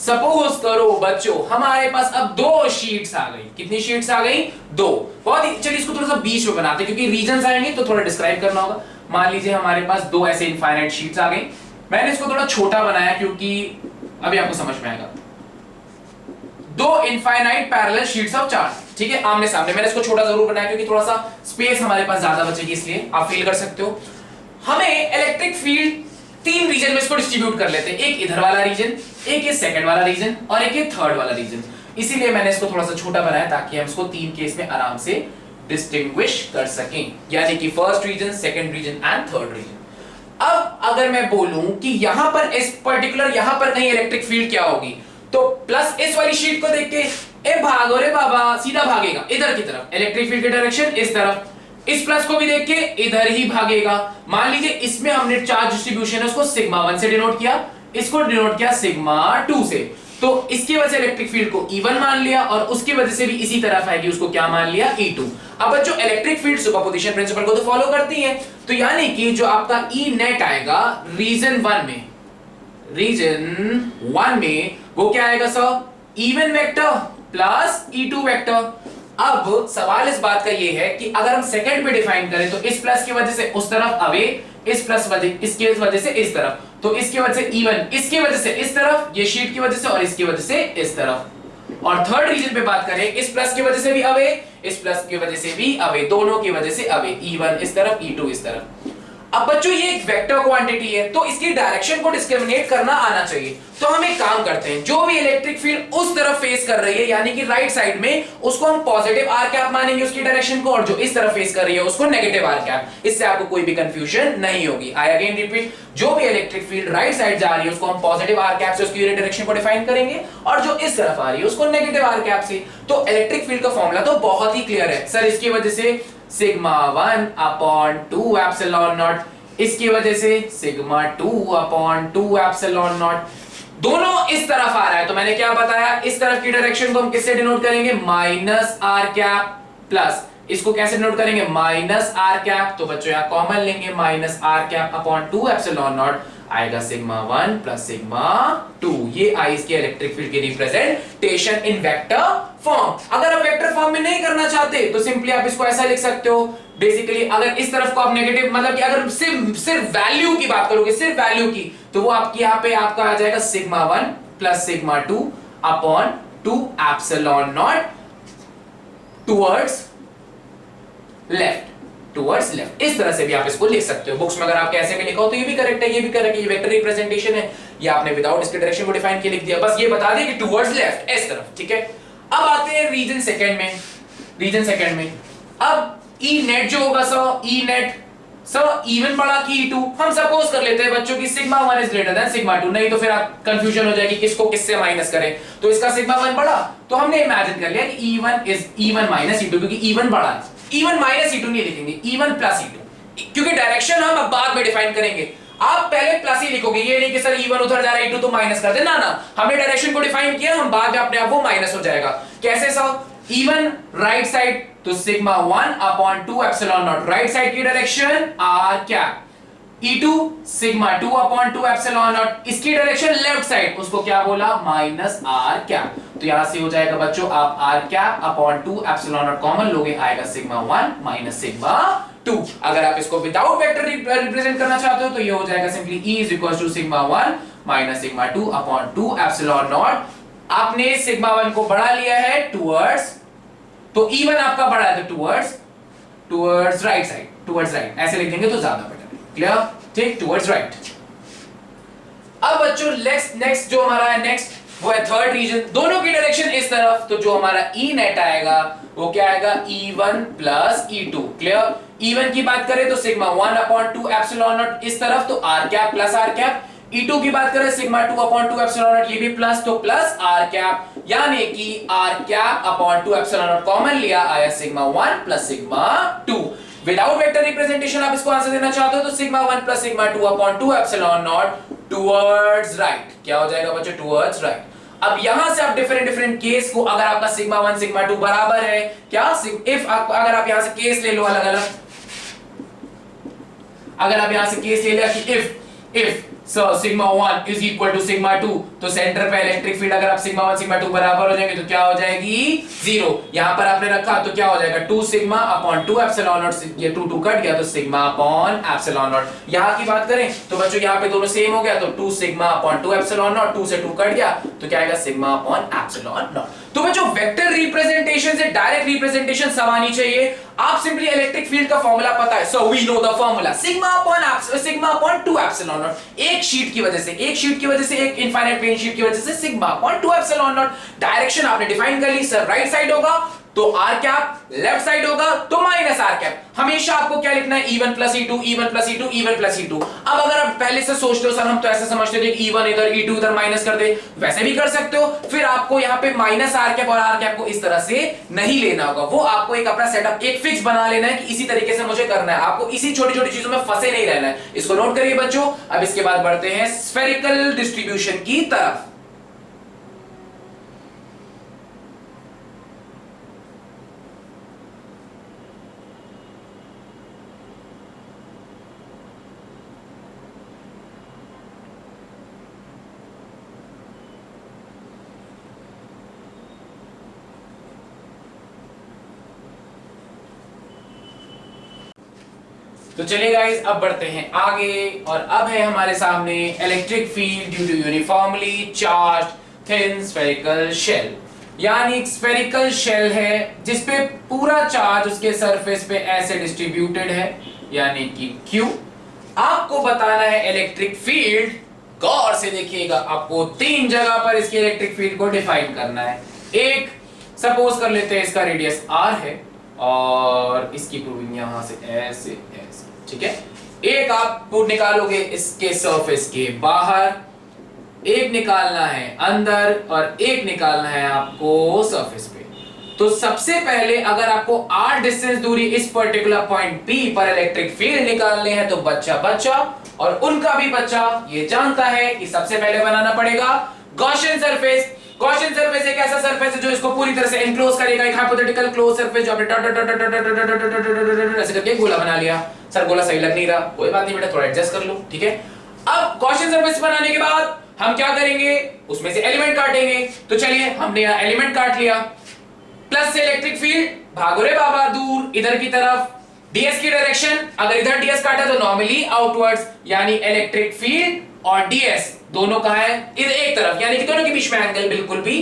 Suppose करो बच्चों हमारे पास अब दो शीट्स आ गई, कितनी शीट्स आ गई, दो। बहुत ही, चलिए इसको थोड़ा सा बीच में बनाते हैं क्योंकि रीजन्स आएंगे तो थोड़ा डिस्क्राइब करना होगा। मान लीजिए हमारे पास दो ऐसे इनफाइनाइट शीट्स आ गई, मैंने इसको थोड़ा छोटा बनाया क्योंकि अभी आपको समझ में आएगा। दो infinite parallel sheets of charge, ठीक है, आमने सामने। मैंने इसको छोटा जरूर बनाया क्योंकि थोड़ा सा स्पेस हमारे पास ज्यादा बचेगी, इसलिए आप फील कर सकते हो। हमें इलेक्ट्रिक फील्ड तीन रीजन में इसको डिस्ट्रीब्यूट कर लेते हैं, एक इधर वाला रीजन, एक ये सेकंड वाला रीजन और एक ये थर्ड वाला रीजन। इसीलिए मैंने इसको थोड़ा सा छोटा बनाया ताकि हम इसको तीन केस में आराम से डिस्टिंग्विश कर सकें, यानी कि first region, second region and third region. अब अगर मैं बोलूं कि यहां पर इस पर्टिकुलर यहां पर कहीं इलेक्ट्रिक फील्ड क्या होगी, तो प्लस इस वाली शीट को देख के ए भागो रे बाबा, सीधा भागेगा इधर की तरफ, इलेक्ट्रिक फील्ड की डायरेक्शन इस तरफ। इस प्लस को भी देख के इधर ही भागेगा। मान लीजिए इसमें हमने चार्ज डिस्ट्रीब्यूशन है उसको सिग्मा 1 से डिनोट किया, इसको डिनोट किया सिग्मा 2 से, तो इसकी वजह से इलेक्ट्रिक फील्ड को E1 मान लिया और उसकी वजह से भी इसी तरफ आएगी, उसको क्या मान लिया, E2। अब बच्चों इलेक्ट्रिक फील्ड सुपरपोजिशन प्रिंसिपल को तो फॉलो करती है, तो यानी कि जो आपका E नेट आएगा रीजन 1 में, रीजन 1 में वो क्या आएगा sir, E1 vector plus E2 vector. अब सवाल इस बात का ये है कि अगर हम सेकंड पे डिफाइन करें तो इस प्लस की वजह से उस तरफ अवे, इस प्लस इसकी वजह से इस तरफ, तो इसकी वजह से E1, इसकी वजह से इस तरफ, ये शीट की वजह से और इसकी वजह से इस तरफ। और थर्ड रीजन पे बात करें, इस प्लस की वजह से भी अवे, इस प्लस की वजह से भी अवे, दोनों की वजह से अवे, E1 इस तरफ, E2 इस तरफ। अब बच्चों ये एक वेक्टर क्वांटिटी है तो इसकी डायरेक्शन को डिस्क्रिमिनेट करना आना चाहिए। तो हम एक काम करते हैं, जो भी इलेक्ट्रिक फील्ड उस तरफ फेस कर रही है यानी कि राइट साइड में, उसको हम पॉजिटिव आर कैप मानेंगे उसकी डायरेक्शन को, और जो इस तरफ फेस कर रही है उसको नेगेटिव आर कैप। इससे आपको कोई भी कंफ्यूजन नहीं होगी। आई अगेन रिपीट, जो भी इलेक्ट्रिक फील्ड राइट साइड जा रही है उसको हम पॉजिटिव आर कैप से उसकी यूनिट डायरेक्शन को डिफाइन करेंगे, और जो इस तरफ आ रही है उसको नेगेटिव आर कैप से। तो इलेक्ट्रिक फील्ड का फॉर्मूला तो बहुत ही क्लियर है सर, इसकी वजह से सिग्मा 1 अपॉन 2 एप्सिलॉन नॉट इसकी वजह से सिग्मा 2/2 एप्सिलॉन नॉट। दोनों इस तरफ आ रहा है, तो मैंने क्या बताया, इस तरफ की डायरेक्शन को हम किससे डिनोट करेंगे, माइनस आर कैप प्लस, इसको कैसे डिनोट करेंगे, माइनस आर कैप। तो बच्चों यहां कॉमन लेंगे, minus R cap upon 2 epsilon naught, आएगा सिग्मा 1 प्लस सिग्मा 2। ये आई इसके इलेक्ट्रिक फील्ड की रिप्रेजेंटेशन इन वेक्टर फॉर्म। अगर आप वेक्टर फॉर्म में नहीं करना चाहते तो सिंपली आप इसको ऐसा लिख सकते हो, बेसिकली अगर इस तरफ को आप नेगेटिव, मतलब कि अगर सिर्फ वैल्यू की बात करोगे, सिर्फ वैल्यू की, तो वो आपकी यहां पे आपका आ जाएगा sigma 1 plus sigma 2 upon 2 epsilon naught towards left, towards left. इस तरह से भी आप इसको लिख सकते हो। बुक्स में अगर आप ऐसे भी लिखा हो तो ये भी करेक्ट है, ये भी करेक्ट है, ये वेक्टर रिप्रेजेंटेशन है, ये आपने विदाउट इसके डायरेक्शन को डिफाइन किए लिख दिया, बस ये बता दें कि टुवर्ड्स लेफ्ट, इस तरफ, ठीक है। अब आते हैं रीजन सेकंड में। रीजन सेकंड में अब ई नेट जो होगा sir, E net sir even बड़ा कि E2, हम सपोज कर लेते हैं बच्चों की sigma 1 is greater than sigma 2, नहीं तो फिर आप कंफ्यूजन हो जाएगी किसको किससे माइनस करें, तो इसका सिग्मा 1 बड़ा, तो हमने इमेजिन कर लिया कि E1 is E1 minus E2, क्योंकि E1 बड़ा है, E1 माइनस E2 नहीं लिखेंगे, E1 प्लस E2, क्योंकि डायरेक्शन हम अब बाद में डिफाइन करेंगे। आप पहले प्लस ही लिखोगे, ये नहीं कि सर E1 उधर जा रहा है E2 तो माइनस कर दे, ना ना, हमने डायरेक्शन को डिफाइन किया, हम बाद में अपने आप वो माइनस हो जाएगा। कैसे सर, E1 राइट साइड तो sigma 1 upon 2 epsilon naught, right side की direction r cap, E2 sigma 2 upon 2 epsilon naught, इसकी डायरेक्शन लेफ्ट साइड, उसको क्या बोला, माइनस आर कैप। तो यहां से हो जाएगा बच्चों, आप R cap upon 2 epsilon naught common लोगे, आएगा सिग्मा 1 माइनस सिग्मा 2। अगर आप इसको विदाउट वेक्टर रिप्रेजेंट करना चाहते हो तो ये हो जाएगा simply E is equal to sigma 1 minus sigma 2 upon 2 epsilon naught. आपने सिग्मा 1 को बढ़ा लिया है टुवर्ड्स, तो E1 आपका बढ़ा है तो towards right side, towards right ऐसे लिख देंगे तो ज्यादा बेटर है, क्लियर, ठीक, टुवर्ड्स राइट। अब बच्चों नेक्स्ट जो हमारा है, नेक्स्ट वो है थर्ड रीजन, दोनों की डायरेक्शन इस तरफ, तो जो हमारा E नेट आएगा वो क्या आएगा, E1 plus E2, clear. E1 की बात करें तो सिग्मा 1 अपॉन 2 एप्सिलॉन नॉट इस तरफ, तो R cap plus R cap. E2 की बात करें सिग्मा 2 अपॉन 2 एप्सिलॉन नॉट, ये भी प्लस, तो प्लस आर कैप, यानी कि R cap upon 2 epsilon naught common लिया, आया sigma 1 plus sigma 2। Without vector representation आप इसको आंसर देना चाहते हो तो sigma 1 plus sigma 2 upon 2 epsilon naught towards right, क्या हो जाएगा बच्चों, टुवर्ड्स राइट। अब यहां से आप डिफरेंट केस को, अगर आपका सिग्मा 1 सिग्मा 2 बराबर है क्या, इफ अगर आप यहां से केस ले लो अलग अलग, अगर आप यहां से केस ले लिया कि if sigma 1 is equal to sigma 2, तो सेंटर पे इलेक्ट्रिक फील्ड अगर आप सिग्मा 1 सिग्मा 2 बराबर हो जाएंगे तो क्या हो जाएगी, 0। यहां पर आपने रखा तो क्या हो जाएगा, 2 सिग्मा अपॉन 2 एप्सिलॉन नॉट, ये 2 कट गया तो सिग्मा अपॉन एप्सिलॉन नॉट। यहां की बात करें तो बच्चों यहां पे दोनों सेम हो गया, तो 2 सिग्मा अपॉन 2 एप्सिलॉन नॉट, 2 से 2 कट गया तो क्या आएगा, सिग्मा अपॉन एप्सिलॉन नॉट। तो बच्चों वेक्टर रिप्रेजेंटेशन से डायरेक्ट रिप्रेजेंटेशन सब आनी चाहिए। आप सिंपली इलेक्ट्रिक फील्ड का फॉर्मूला पता है, so we know the formula, sigma upon 2 epsilon naught. एक शीट की वजह से, एक इनफाइनाइट प्लेन शीट की वजह से sigma upon 2 epsilon not. Direction आपने डिफाइन कर ली, सर राइट साइड होगा तो आर कैप, लेफ्ट साइड होगा तो माइनस आर कैप। हमेशा आपको क्या लिखना है, E1 plus E2, E1 plus E2, E1 plus E2। अब अगर आप पहले से सोचते हो सर हम तो ऐसे समझते थे कि E1 इधर E2 इधर माइनस कर दे, वैसे भी कर सकते हो, फिर आपको यहाँ पे माइनस आर कैप और आर कैप को इस तरह से नहीं लेना होगा, वो आपको एक अपना सेटअप एक फिक्स बना लेना है कि इसी तरीके से मुझे करना है, आपको इसी छोटी छोटी चीजों में फंसे नहीं रहना है। इसको नोट करिए बच्चों। अब इसके बाद बढ़ते हैं स्फेरिकल डिस्ट्रीब्यूशन की तरफ। तो चलिए गाइस अब बढ़ते हैं आगे, और अब है हमारे सामने electric field due to uniformly charged thin spherical shell. यानी एक स्फेरिकल शेल है जिसपे पूरा चार्ज उसके सरफेस पे ऐसे डिस्ट्रीब्यूटेड है, यानी कि Q। आपको बताना है इलेक्ट्रिक फील्ड, गौर से देखिएगा, आपको 3 जगह पर इसके इलेक्ट्रिक फील्ड को डिफाइन करना है। एक सपोज कर लेते हैं इसका रेडियस R है और इसकी प्रूविंग यहां से ऐसे, ठीक है। एक आप निकालोगे इसके सरफेस के बाहर, एक निकालना है अंदर और एक निकालना है आपको सरफेस पे। तो सबसे पहले अगर आपको r डिस्टेंस दूरी इस पर्टिकुलर पॉइंट P पर इलेक्ट्रिक फील्ड निकालने हैं तो बच्चा और उनका भी बच्चा ये जानता है कि सबसे पहले बनाना पड़ेगा गॉसियन सरफेस। गॉसियन सरफेस एक ऐसा सरफेस है जो इसको पूरी तरह से एनक्लोज करेगा, एक हाइपोथेटिकल क्लोज सरफेस जो आपने ऐसे करके गोला बना लिया। सर गोला सही लग नहीं रहा, कोई बात नहीं बेटा, थोड़ा एडजस्ट कर लो, ठीक है। अब गॉसियन सरफेस बनाने के बाद हम क्या करेंगे, उसमें से एलिमेंट काटेंगे। तो चलिए हमने यहां एलिमेंट काट लिया, प्लस से इलेक्ट्रिक फील्ड भागो रे बाबा दूर इधर की तरफ, ds की डायरेक्शन, अगर इधर ds काटा तो नॉर्मली आउटवर्ड्स, यानी इलेक्ट्रिक फील्ड और ds दोनों कहां है, इधर एक तरफ, यानी कि दोनों के बीच में एंगल बिल्कुल भी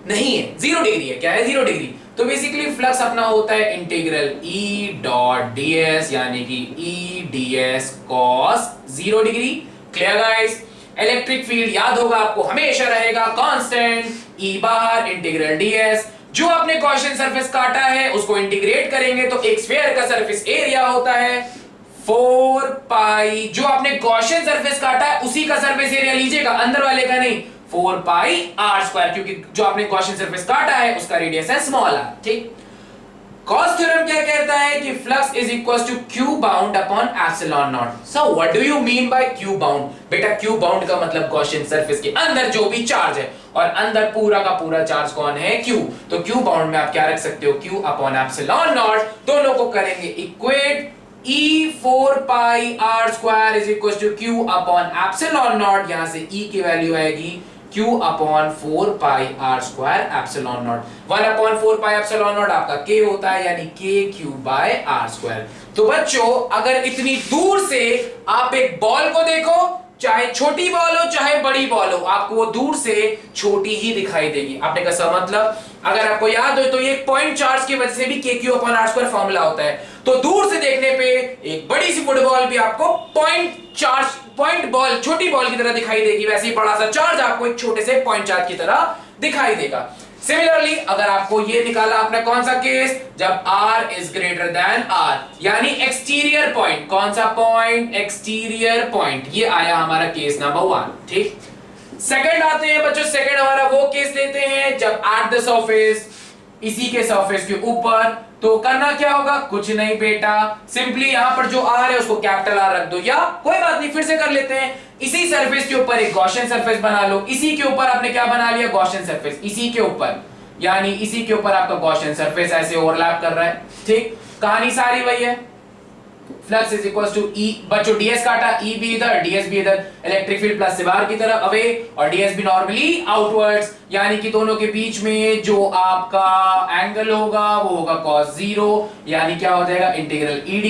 नहीं है, 0 डिग्री है। क्या है, 0 डिग्री। तो बेसिकली फ्लक्स अपना होता है इंटीग्रल E डॉट ds, यानी कि E ds cos 0 degree. Clear guys. Electric field याद होगा आपको हमेशा रहेगा कांस्टेंट, E बार इंटीग्रल ds। जो आपने गॉसियन सरफेस काटा है उसको इंटीग्रेट करेंगे तो एक स्फीयर का सरफेस एरिया होता है 4 पाई। जो आपने गॉसियन सरफेस काटा है उसी का सरफेस एरिया लीजिएगा, अंदर वाले का नहीं, 4 पाई r स्क्वायर, क्योंकि जो आपने गॉसियन सरफेस काटा है उसका रेडियस है स्मॉल r। ठीक। गॉस थ्योरम क्या कहता है कि flux is equal to q bound upon epsilon naught. So what do you mean by q bound? बेटा q बाउंड का मतलब गॉसियन सरफेस के अंदर जो भी चार्ज है, और अंदर पूरा का पूरा चार्ज कौन है, q। तो q बाउंड में आप क्या रख सकते हो, q अपॉन एप्सिलॉन नॉट। दोनों को करेंगे equate, E 4 pi r square is equal to q upon epsilon naught. यहां से E की वैल्यू आएगी q upon 4 pi r square epsilon naught. 1 upon 4 pi epsilon naught आपका k होता है, यानी k q by r square. तो बच्चों अगर इतनी दूर से आप एक बॉल को देखो, चाहे छोटी बॉल हो चाहे बड़ी बॉल हो, आपको वो दूर से छोटी ही दिखाई देगी। आपने कैसा मतलब, अगर आपको याद हो तो ये पॉइंट चार्ज की वजह से भी k q upon r square formula होता है। तो दूर से देखने पे एक बड़ी सी फुटबॉल भी आपको पॉइंट बॉल, छोटी बॉल की तरह दिखाई देगी, वैसे ही बड़ा सा चार्ज आपको एक छोटे से पॉइंट चार्ज की तरह दिखाई देगा। सिमिलरली अगर आपको ये निकाला आपने कौन सा केस, जब r is greater than r, यानी एक्सटीरियर पॉइंट, कौन सा पॉइंट, एक्सटीरियर पॉइंट, ये आया हमारा केस नंबर 1। ठीक। सेकंड आते हैं बच्चों, सेकंड हमारा वो केस लेते हैं जब एट द सरफेस, इसी के सरफेस के ऊपर। तो करना क्या होगा, कुछ नहीं बेटा, सिंपली यहां पर जो r है उसको कैपिटल R रख दो, या कोई बात नहीं फिर से कर लेते हैं। इसी सरफेस के ऊपर एक गॉसियन सरफेस बना लो, इसी के ऊपर आपने क्या बना लिया, गॉसियन सरफेस, इसी के ऊपर, यानी इसी के ऊपर आपका गॉसियन सरफेस ऐसे ओवरलैप कर रहा है। ठीक, कहानी सारी वही है। Flux is equal to E, बच्चों ds काटा, E भी इधर ds भी इधर, इलेक्ट्रिक फील्ड प्लस से बाहर की तरफ अवे, और ds भी नॉर्मली आउटवर्ड्स, यानी कि दोनों के बीच में जो आपका एंगल होगा वो होगा cos 0, यानी क्या हो जाएगा इंटीग्रल E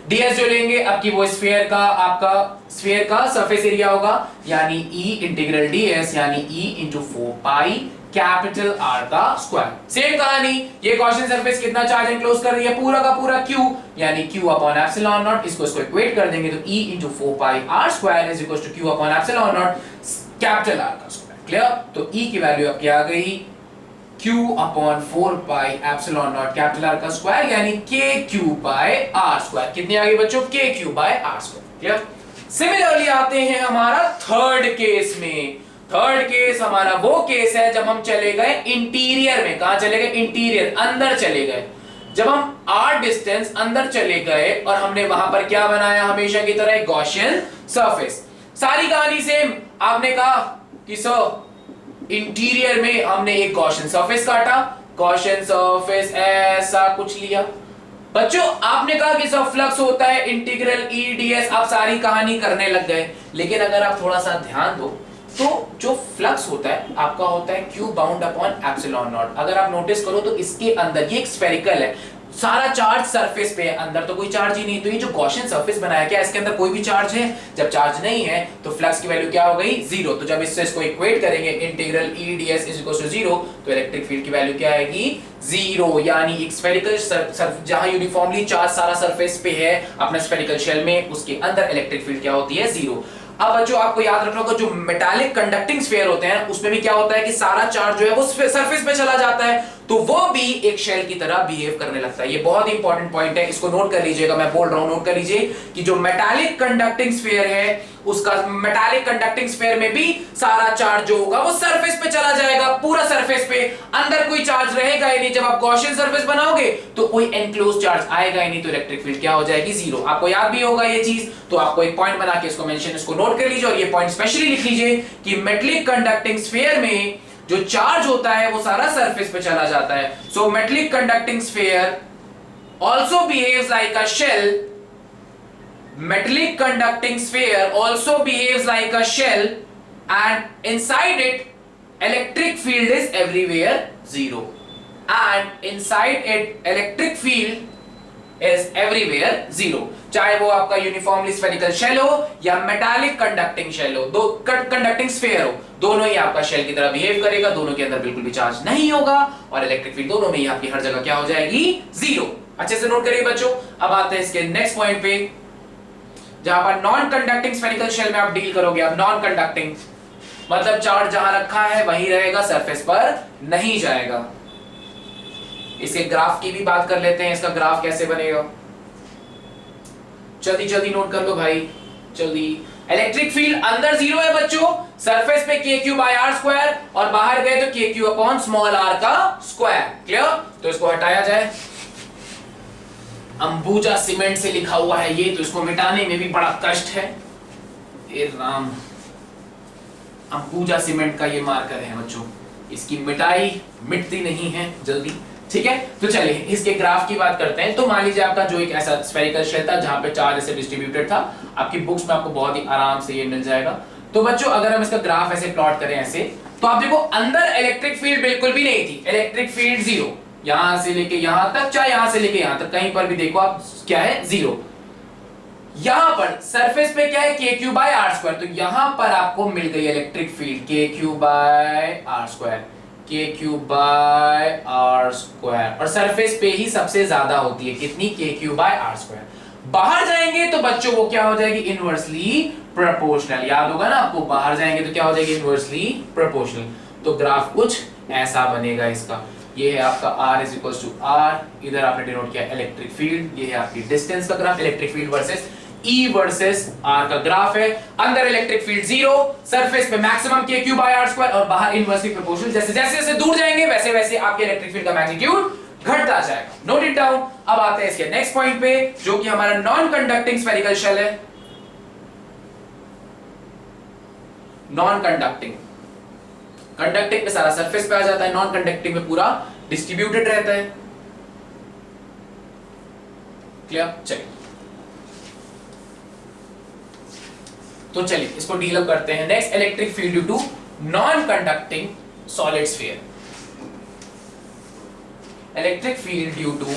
ds जो लेंगे अब की वो स्फीयर का, आपका स्फीयर का सरफेस एरिया होगा, यानी E इंटीग्रल ds, यानी E into 4 pi capital R का स्क्वायर। सेम कहानी, ये गॉसियन सरफेस कितना चार्ज एनक्लोज कर रही है, पूरा का पूरा Q, यानी Q अपॉन एप्सिलॉन नॉट। इसको इक्वेट कर देंगे तो E into 4 pi R square is equal to Q upon epsilon naught capital R का स्क्वायर। क्लियर। तो E की वैल्यू अब क्या आ गई, Q upon 4 pi epsilon naught capital R का स्क्वायर, यानी KQ बाय R स्क्वायर। कितनी आ गई बच्चों, KQ by R square. Clear. Similarly आते हैं हमारा थर्ड केस में। थर्ड केस हमारा वो केस है जब हम चले गए इंटीरियर में। कहां चले गए, इंटीरियर, अंदर चले गए। जब हम r डिस्टेंस अंदर चले गए और हमने वहां पर क्या बनाया, हमेशा की तरह गॉसियन सरफेस। सारी कहानी सेम, आपने कहा कि सर इंटीरियर में हमने एक गॉसियन सरफेस काटा, गॉसियन सरफेस ऐसा कुछ लिया। बच्चों आपने कहा कि सब फ्लक्स होता है इंटीग्रल E ds, आप सारी कहानी करने लग गए, लेकिन अगर आप थोड़ा सा ध्यान दो तो जो फ्लक्स होता है आपका होता है Q bound upon epsilon not. अगर आप नोटिस करो तो इसके अंदर ये एक स्फेरिकल है, सारा चार्ज सरफेस पे है, अंदर तो कोई चार्ज ही नहीं। तो ये जो गॉसियन सरफेस बनाया क्या इसके अंदर कोई भी चार्ज है? जब चार्ज नहीं है तो फ्लक्स की वैल्यू क्या हो गई, 0। तो जब इसको इक्वेट करेंगे integral E ds is equal to 0, तो इलेक्ट्रिक फील्ड की वैल्यू क्या आएगी, 0। यानी एक स्फेरिकल जहां यूनिफॉर्मली चार्ज सारा सरफेस पे है अपना स्फेरिकल शेल में, उसके अंदर इलेक्ट्रिक फील्ड क्या होती है, 0। अब बच्चों आपको याद रखना होगा जो मेटालिक कंडक्टिंग स्फीयर होते हैं उसमें भी क्या होता है कि सारा चार्ज जो है वो सरफेस पे चला जाता है, तो वो भी एक शेल की तरह बिहेव करने लगता है। ये बहुत ही इंपॉर्टेंट पॉइंट है, इसको नोट कर लीजिएगा, मैं बोल रहा हूं नोट कर लीजिए कि जो मेटालिक कंडक्टिंग स्फीयर है उसका मेटालिक कंडक्टिंग स्फीयर में भी सारा चार्ज जो होगा वो सरफेस पे चला जाएगा, पूरा सरफेस सरफेस पे अंदर कोई चार्ज रहेगा ही नहीं। जब आप गॉसियन सरफेस बनाओगे तो कोई एनक्लोज चार्ज आएगा ही नहीं, तो इलेक्ट्रिक फील्ड क्या हो जाएगी, जीरो। आपको याद भी होगा ये चीज, तो आपको एक पॉइंट बना के इसको मेंशन, इसको नोट कर लीजिए और ये पॉइंट स्पेशली लिख लीजिए कि मेटलिक कंडक्टिंग स्फीयर में जो चार्ज होता है वो सारा सरफेस पे चला जाता है। So metallic conducting sphere also behaves like a shell. Metallic conducting sphere also behaves like a shell, and inside it electric field is everywhere zero, and inside it electric field is everywhere zero, चाहे वो आपका यूनिफॉर्मली स्फेरिकल शेल हो या मेटालिक कंडक्टिंग शेल हो, दो कंडक्टिंग स्फीयर हो, दोनों ही आपका शेल की तरह बिहेव करेगा, दोनों के अंदर बिल्कुल भी चार्ज नहीं होगा और इलेक्ट्रिक फील्ड दोनों में ही आपकी हर जगह क्या हो जाएगी, जीरो। अच्छे से नोट करिए बच्चों। अब आते हैं इसके नेक्स्ट पॉइंट पे, जहां पर नॉन कंडक्टिंग स्फेरिकल शेल में आप डील करोगे। अब नॉन कंडक्टिंग मतलब चार्ज जहां रखा है वहीं रहेगा, सरफेस पर नहीं जाएगा। इसके ग्राफ की भी बात कर लेते हैं, इसका ग्राफ कैसे बनेगा, जल्दी जल्दी नोट कर लो भाई, जल्दी। इलेक्ट्रिक फील्ड अंदर जीरो है बच्चों, सरफेस पे KQ/R² और बाहर गए तो KQ/r का स्क्वायर। क्लियर? तो इसको हटाया जाए। अंबुजा सीमेंट से लिखा हुआ है ये, तो इसको मिटाने में भी बड़ा कष्ट है। ए राम, अंबुजा सीमेंट का ये मार्कर है बच्चों, इसकी मिटाई मिटती नहीं है जल्दी। ठीक है, तो चलिए इसके ग्राफ की बात करते हैं। तो मान लीजिए आपका जो एक ऐसा स्फेरिकल शेल था जहां पे चार्ज ऐसे डिस्ट्रीब्यूटेड था, आपकी बुक्स में आपको बहुत ही आराम से ये मिल जाएगा। तो बच्चों अगर हम इसका ग्राफ ऐसे प्लॉट करें ऐसे, तो आप देखो अंदर इलेक्ट्रिक फील्ड बिल्कुल भी नहीं थी, इलेक्ट्रिक फील्ड जीरो, यहां से लेके यहां तक, चाहे यहां से लेके यहां तक, कहीं पर भी देखो आप क्या है, जीरो। यहां पर सरफेस पे क्या है, KQ/R², तो यहां पर आपको मिल गई इलेक्ट्रिक फील्ड KQ/R², KQ/R², और सरफेस पे ही सबसे ज्यादा होती है, कितनी, KQ/R²। बाहर जाएंगे तो बच्चों वो क्या हो जाएगी, इनवर्सली प्रोपोर्शनल। याद होगा ना आपको, बाहर जाएंगे तो क्या हो जाएगी, इनवर्सली प्रोपोर्शनल। तो ग्राफ कुछ ऐसा बनेगा इसका। ये है आपका R = R, इधर आपने डिनोट किया इलेक्ट्रिक फील्ड, ये है आपकी डिस्टेंस का graph, electric field versus E versus R का ग्राफ है। अंदर इलेक्ट्रिक फील्ड जीरो, सरफेस पे मैक्सिमम KQ/R² और बाहर इनवर्सली प्रोपोर्शनल। जैसे जैसे दूर जाएंगे वैसे वैसे आपके इलेक्ट्रिक फील्ड का मैग्नीट्यूड घटता जाएगा। Note it down. अब आते हैं इसके नेक्स्ट पॉइंट पे, जो कि हमारा नॉन कंडक्टिंग स्फेरिकल शेल है। नॉन कंडक्टिंग, कंडक्टिंग में सारा सरफेस पे आ जाता है, नॉन कंडक्टिंग में पूरा डिस्ट्रीब्यूटेड रहता है। क्लियर? चलिए तो चलिए इसको डील अप करते हैं। Next, electric field due to non conducting solid sphere. Electric field due to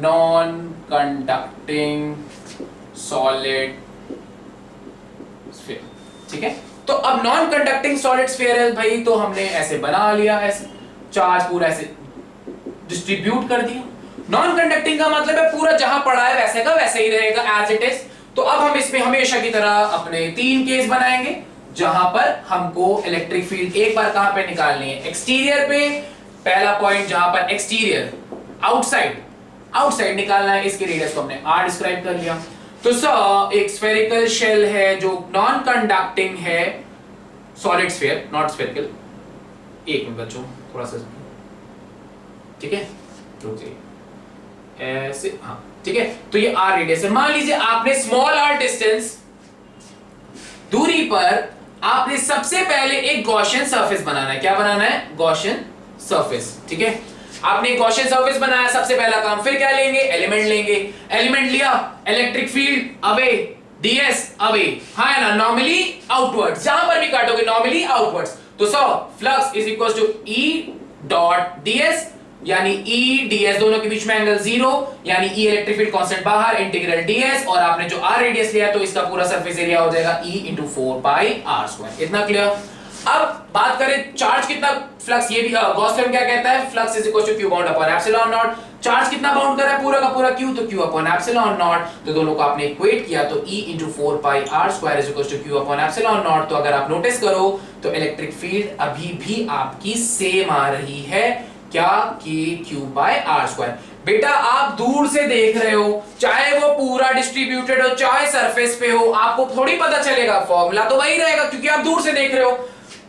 non conducting solid sphere. ठीक है, तो अब नॉन कंडक्टिंग सॉलिड स्फीयर है भाई, तो हमने ऐसे बना लिया, ऐसे चार्ज पूरा ऐसे डिस्ट्रीब्यूट कर दिया। नॉन कंडक्टिंग का मतलब है पूरा जहां पड़ा है वैसे का वैसे ही रहेगा, एज इट इज। तो अब हम इसमें हमेशा की तरह अपने 3 केस बनाएंगे, जहां पर हमको इलेक्ट्रिक फील्ड एक बार कहां पे निकालनी है, एक्सटीरियर पे। पहला पॉइंट जहां पर एक्सटीरियर, आउटसाइड निकालना है, इसके रेडियस को हमने R डिस्क्राइब कर लिया। तो सर एक स्फेरिकल शेल है जो नॉन कंडक्टिंग है, सॉलिड स्फीयर, नॉट स्फेरिकल। एक मिनट बच्चों, थोड़ा सा, ठीक है, रुक जाइए ऐसे, हाँ ठीक है। तो ये R रेडियस है। मान लीजिए आपने स्मॉल r डिस्टेंस दूरी पर आपने सबसे पहले एक गॉसियन सरफेस बनाना है। क्या बनाना है? Gaussian surface. ठीक है, आपने गॉसियन सरफेस बनाया, सबसे पहला काम। फिर क्या लेंगे? एलिमेंट लेंगे। एलिमेंट लिया, electric field away, ds away, हाँ है ना, नॉर्मली आउटवर्ड्स, जहां पर भी काटोगे नॉर्मली आउटवर्ड्स। तो so flux is equal to E dot ds, यानी E ds दोनों के बीच में एंगल 0, यानी E इलेक्ट्रिक फील्ड कांस्टेंट बाहर, इंटीग्रल ds, और आपने जो r रेडियस लिया तो इसका पूरा सरफेस एरिया हो जाएगा E × 4πr²। इतना क्लियर? अब बात करें चार्ज कितना, फ्लक्स, ये भी गॉस थ्योरम क्या कहता है, flux is equal to q bound upon epsilon naught. Charge कितना बाउंड कर रहा है? पूरा का पूरा q, तो q अपॉन एप्सिलॉन नॉट। तो दोनों को आपने इक्वेट किया तो E × 4πr² is equal to q upon epsilon naught. तो अगर आप नोटिस करो तो इलेक्ट्रिक फील्ड अभी भी आपकी सेम आ रही है, क्या, KQ/R²। बेटा आप दूर से देख रहे हो, चाहे वो पूरा डिस्ट्रीब्यूटेड हो चाहे सरफेस पे हो, आपको थोड़ी पता चलेगा, फॉर्मूला तो वही रहेगा क्योंकि आप दूर से देख रहे हो।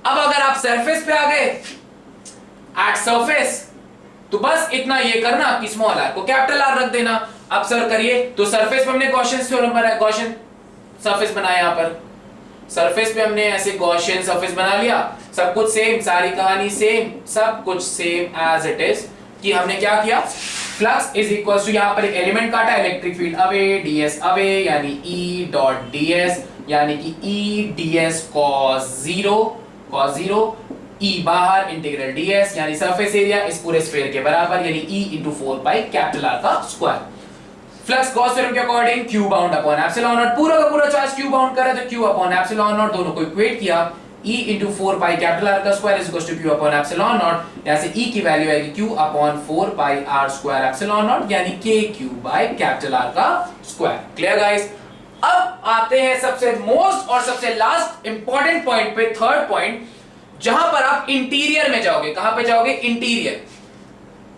अब अगर आप सरफेस पे आ गए एट सरफेस, तो बस इतना ये करना कि स्मॉल आर को कैपिटल आर रख देना। अब सर करिए, तो सरफेस पे हमने गॉसियन थ्योरम बनाया, गॉसियन सरफेस बनाया, यहां पर सरफेस पे हमने ऐसे गॉसियन सरफेस बना लिया, सब कुछ सेम, सारी कहानी सेम, सब कुछ सेम एज इट इज, कि हमने क्या किया, फ्लक्स इज इक्वल टू, यहां पर एक एलिमेंट काटा, electric field away, ds away, यानी E डॉट ds, यानी कि E ds cos 0 E बाहर इंटीग्रल ds, यानी सरफेस एरिया इस पूरे स्फीयर के बराबर, यानी E into 4 pi capital R का स्क्वायर। फ्लक्स गॉस थ्योरम के according q bound upon epsilon not, पूरा का पूरा चार्ज q बाउंड कर रहा है तो q अपॉन एप्सिलॉन नॉट, दोनों को इक्वेट किया, E into 4 pi capital R का square is equal to q upon epsilon naught, यहां से E की वैल्यू आएगी q upon 4 pi r square epsilon naught, यानी kq बाय कैपिटल R का स्क्वायर। Clear guys? अब आते हैं सबसे मोस्ट और सबसे लास्ट इंपॉर्टेंट पॉइंट पे, थर्ड पॉइंट, जहां पर आप इंटीरियर में जाओगे। कहां पे जाओगे? इंटीरियर।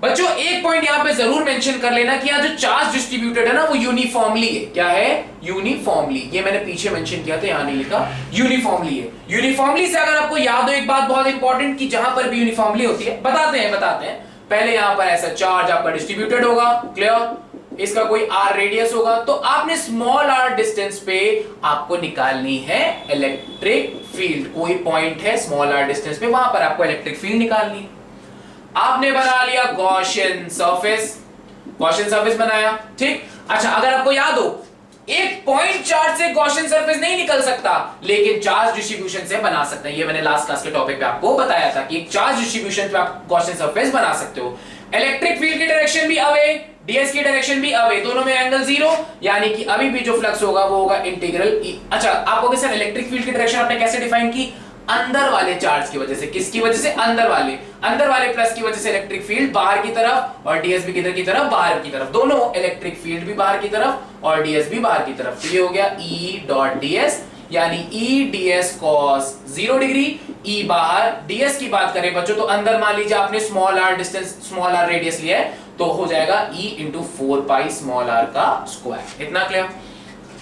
बच्चों एक पॉइंट यहां पे जरूर मेंशन कर लेना कि यहां जो चार्ज डिस्ट्रीब्यूटेड है ना वो यूनिफॉर्मली है। क्या है? यूनिफॉर्मली। ये मैंने पीछे मेंशन किया था, यहां नहीं लिखा, यूनिफॉर्मली है। यूनिफॉर्मली से अगर आपको याद हो एक बात बहुत इंपॉर्टेंट, कि जहां पर भी यूनिफॉर्मली होती है, बताते हैं पहले यहां पर ऐसा चार्ज आपका डिस्ट्रीब्यूटेड होगा, क्लियर, इसका कोई r रेडियस होगा, तो आपने स्मॉल r डिस्टेंस पे आपको निकालनी है इलेक्ट्रिक फील्ड। कोई पॉइंट है स्मॉल r डिस्टेंस पे, वहां पर आपको इलेक्ट्रिक फील्ड निकालनी है। आपने बना लिया गॉसियन सरफेस बनाया, ठीक। अच्छा, अगर आपको याद हो, एक पॉइंट चार्ज से गॉसियन सरफेस नहीं निकल सकता, लेकिन चार्ज डिस्ट्रीब्यूशन से बना सकते हैं। ये मैंने लास्ट क्लास के टॉपिक पे आपको बताया था कि एक चार्ज डिस्ट्रीब्यूशन पे आप गॉसियन सरफेस बना सकते हो। इलेक्ट्रिक फील्ड की डायरेक्शन भी अवे, ds की डायरेक्शन भी अवे, दोनों में एंगल 0, यानी कि अभी भी जो फ्लक्स होगा वो होगा इंटीग्रल E। अच्छा, आपको सर इलेक्ट्रिक फील्ड की डायरेक्शन आपने कैसे डिफाइन की? अंदर वाले चार्ज की वजह से। किसकी वजह से? अंदर वाले प्लस की वजह से इलेक्ट्रिक फील्ड बाहर की तरफ, और ds भी किधर की तरफ? बाहर की तरफ। दोनों इलेक्ट्रिक फील्ड भी बाहर की तरफ और ds भी बाहर की तरफ। तो ये हो गया E डॉट ds, यानी E ds cos 0 degree. E बाहर, ds की बात करें बच्चों तो अंदर मान लीजिए आपने small r distance, small r radius लिया है, तो हो जाएगा E into 4 pi small r का स्क्वायर। इतना क्लियर?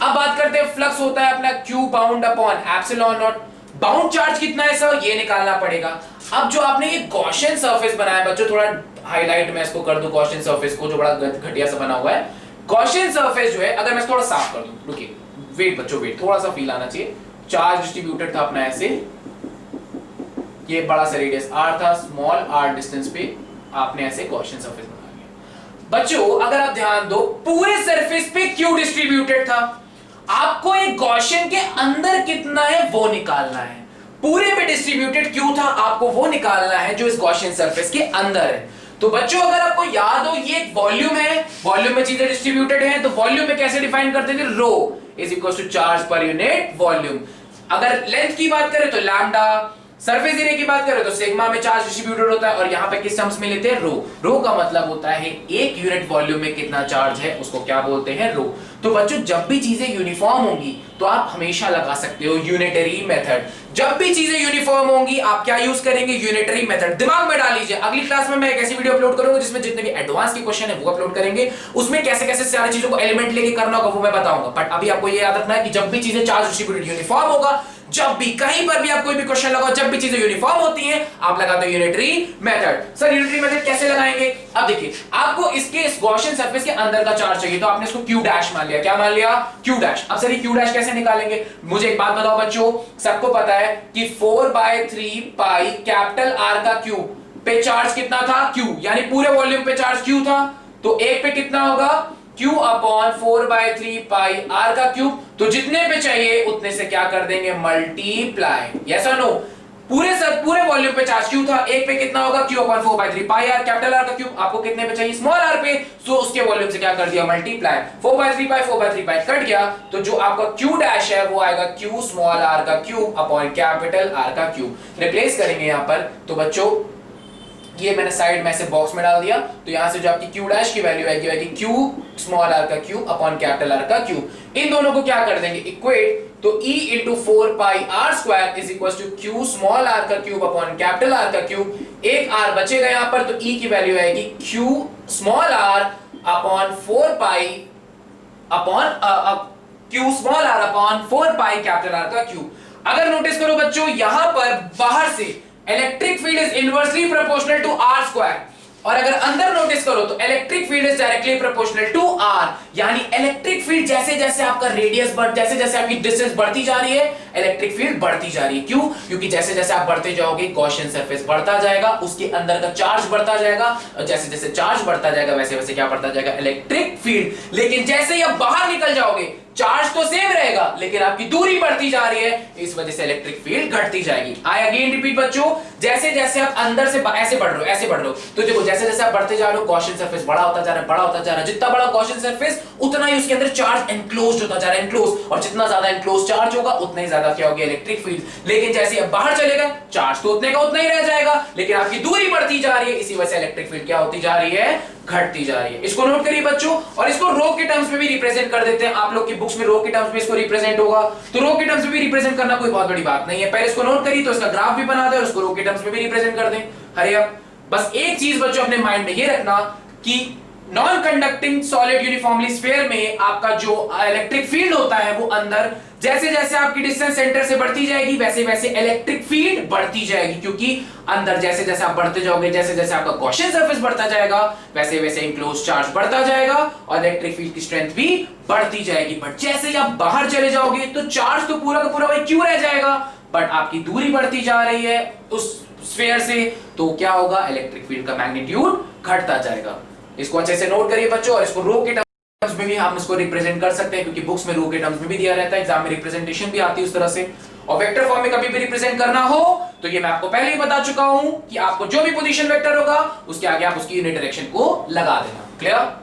अब बात करते हैं, फ्लक्स होता है अपना q bound upon epsilon not. Bound charge कितना है सर? ये निकालना पड़ेगा। अब जो आपने ये गॉसियन सरफेस बनाया बच्चों, थोड़ा हाईलाइट मैं इसको कर दूं गॉसियन सरफेस को, जो बड़ा घटिया सा बना हुआ है। गॉसियन सरफेस जो है, अगर मैं थोड़ा साफ कर दूं, रुकिए, वेट बच्चों वेट, थोड़ा सा फील आना चाहिए। चार्ज डिस्ट्रीब्यूटेड था अपना ऐसे, ये बड़ा सा रेडियस r था, स्मॉल r डिस्टेंस पे आपने ऐसे गॉसियन सरफेस बना लिया। बच्चों अगर आप ध्यान दो, पूरे सरफेस पे q डिस्ट्रीब्यूटेड था, आपको एक गॉसियन के अंदर कितना है वो निकालना है। पूरे में डिस्ट्रीब्यूटेड क्यों था, आपको वो निकालना है जो इस गॉसियन सरफेस के अंदर है। तो बच्चों अगर आपको याद हो, ये एक वॉल्यूम है, वॉल्यूम में चीजें डिस्ट्रीब्यूटेड हैं, तो वॉल्यूम में कैसे डिफाइन करते थे? Rho is equal to charge per unit volume. अगर लेंथ की बात करें तो लैम्डा, सरफेस एरिया की बात करें तो सिग्मा में चार्ज डिस्ट्रीब्यूटेड होता है, और यहां पे किस टर्म्स में लेते हैं? रो। रो का मतलब होता है एक यूनिट वॉल्यूम में कितना चार्ज है, उसको क्या बोलते हैं? रो। तो बच्चों जब भी चीजें यूनिफॉर्म होंगी तो आप हमेशा लगा सकते हो यूनिटरी मेथड। जब भी चीजें यूनिफॉर्म होंगी आप क्या यूज करेंगे? Unitary method. दिमाग में डाल लीजिए, अगली क्लास में मैं एक ऐसी वीडियो अपलोड करूंगा जिसमें जितने भी एडवांस के क्वेश्चन है वो अपलोड करेंगे, उसमें कैसे कैसे सारी चीजों को एलिमेंट लेके करना होगा वो मैं बताऊंगा। बट अभी आपको ये याद रखना है कि जब भी चीजें चार्ज डिस्ट्रीब्यूटेड यूनिफॉर्म होगा, जब भी कहीं पर भी आप कोई भी क्वेश्चन लगाओ, जब भी चीजें यूनिफॉर्म होती हैं आप लगाते हो unitary method. Sir unitary method कैसे लगाएंगे? अब देखिए, आपको इसके इस गॉसियन सरफेस के अंदर का चार्ज चाहिए, तो आपने इसको q डैश मान लिया। क्या मान लिया? q dash. अब सर ये q डैश कैसे निकालेंगे? मुझे एक बात बताओ बच्चों, सबको पता है कि 4/3 पाई कैपिटल R का क्यूब पे चार्ज कितना था? q, यानी पूरे वॉल्यूम पे चार्ज q था, तो एक पे कितना होगा? q अपॉन 4/3 पाई r का क्यूब। तो जितने पे चाहिए उतने से क्या कर देंगे? मल्टीप्लाई। यस और नो? पूरे वॉल्यूम पे चार्ज q था, एक पे कितना होगा? q अपॉन 4/3 पाई r कैपिटल R का क्यूब। आपको कितने पे चाहिए? स्मॉल r पे, तो उसके वॉल्यूम से क्या कर दिया? मल्टीप्लाई। 4/3 पाई 4/3 पाई कट गया, तो जो आपका q डैश है वो आएगा q स्मॉल r का क्यूब अपॉन कैपिटल R का क्यूब। रिप्लेस करेंगे यहां पर, तो बच्चों ये मैंने साइड में से बॉक्स में डाल दिया, तो यहां से जो आपकी q डैश की वैल्यू आएगी q स्मॉल r का क्यूब अपॉन कैपिटल R का क्यूब। इन दोनों को क्या कर देंगे? इक्वेट। तो E into 4 pi r square is equal to q small r का क्यूब अपॉन कैपिटल R का क्यूब। एक r बचेगा यहां पर, तो E की वैल्यू आएगी q small r upon 4 pi upon q small r upon 4 pi capital R का क्यूब। अगर नोटिस करो बच्चों, यहां पर बाहर से electric field is inversely proportional to R square. और अगर अंदर नोटिस करो तो electric field is directly proportional to R, यानी इलेक्ट्रिक फील्ड जैसे जैसे आपका रेडियस जैसे जैसे आपकी डिस्टेंस बढ़ती जा रही है, इलेक्ट्रिक फील्ड बढ़ती जा रही है। क्यों? क्योंकि जैसे जैसे आप बढ़ते जाओगे गॉसियन सरफेस बढ़ता जाएगा, उसके अंदर का चार्ज बढ़ता जाएगा, और जैसे जैसे चार्ज बढ़ता जाएगा वैसे वैसे क्या बढ़ता जाएगा? Electric field. लेकिन जैसे ही आप बाहर निकल जाओगे चार्ज तो सेम रहेगा लेकिन आपकी दूरी बढ़ती जा रही है, इस वजह से इलेक्ट्रिक फील्ड घटती जाएगी। आई अगेन रिपीट बच्चों, जैसे जैसे आप अंदर से ऐसे बढ़ रहे हो ऐसे बढ़ रहे हो, तो देखो जैसे जैसे आप बढ़ते जा रहे हो गॉसियन सरफेस बड़ा होता जा रहा है, बड़ा होता जा रहा है। जितना बड़ा गॉसियन सरफेस उतना ही उसके अंदर चार्ज एनक्लोज्ड होता जा रहा है, एनक्लोज, और जितना ज्यादा एनक्लोज चार्ज होगा उतना ही ज्यादा क्या होगी? Electric field. लेकिन जैसे आप बाहर चले गए चार्ज तो उतने का उतना ही रह जाएगा, लेकिन आपकी दूरी बढ़ती जा रही है, इसी वजह से इलेक्ट्रिक फील्ड क्या होती जा रही है? घटती जा रही है। इसको नोट करिए बच्चों, और इसको रो के टर्म्स में भी रिप्रेजेंट कर देते हैं। आप लोग की बुक्स में रो के टर्म्स में इसको रिप्रेजेंट होगा, तो रो के टर्म्स में भी रिप्रेजेंट करना कोई बहुत बड़ी बात नहीं है। पहले इसको नोट करिए तो इसका ग्राफ भी बना दे और इसको रो के टर्म्स में भी रिप्रेजेंट कर दें। Hurry up. बस एक चीज बच्चों अपने माइंड में ये रखना कि non conducting solid uniformly sphere में आपका जो इलेक्ट्रिक फील्ड होता है वो अंदर जैसे जैसे आपकी डिस्टेंस सेंटर से बढ़ती जाएगी वैसे वैसे इलेक्ट्रिक फील्ड बढ़ती जाएगी, क्योंकि अंदर जैसे जैसे आप बढ़ते जाओगे जैसे जैसे आपका गॉसियन सरफेस बढ़ता जाएगा वैसे वैसे इंक्लोज चार्ज बढ़ता जाएगा और इलेक्ट्रिक फील्ड की स्ट्रेंथ भी बढ़ती जाएगी। बट जैसे ही आप बाहर चले जाओगे तो चार्ज तो पूरा का पूरा वही क्यों रह जाएगा, बट आपकी दूरी बढ़ती जा रही है उस स्फीयर से, तो क्या होगा? इलेक्ट्रिक फील्ड का मैग्नीट्यूड घटता जाएगा। इसको अच्छे से नोट करिए बच्चों, और इसको रो के टर्म्स में भी हम इसको रिप्रेजेंट कर सकते हैं, क्योंकि बुक्स में रो के टर्म्स में भी दिया रहता है, एग्जाम में रिप्रेजेंटेशन भी आती है उस तरह से। और वेक्टर फॉर्म में कभी भी रिप्रेजेंट करना हो तो ये मैं आपको पहले ही बता चुका हूं कि आपको जो भी पोजीशन वेक्टर होगा उसके आगे आप उसकी यूनिट डायरेक्शन को लगा देना। क्लियर?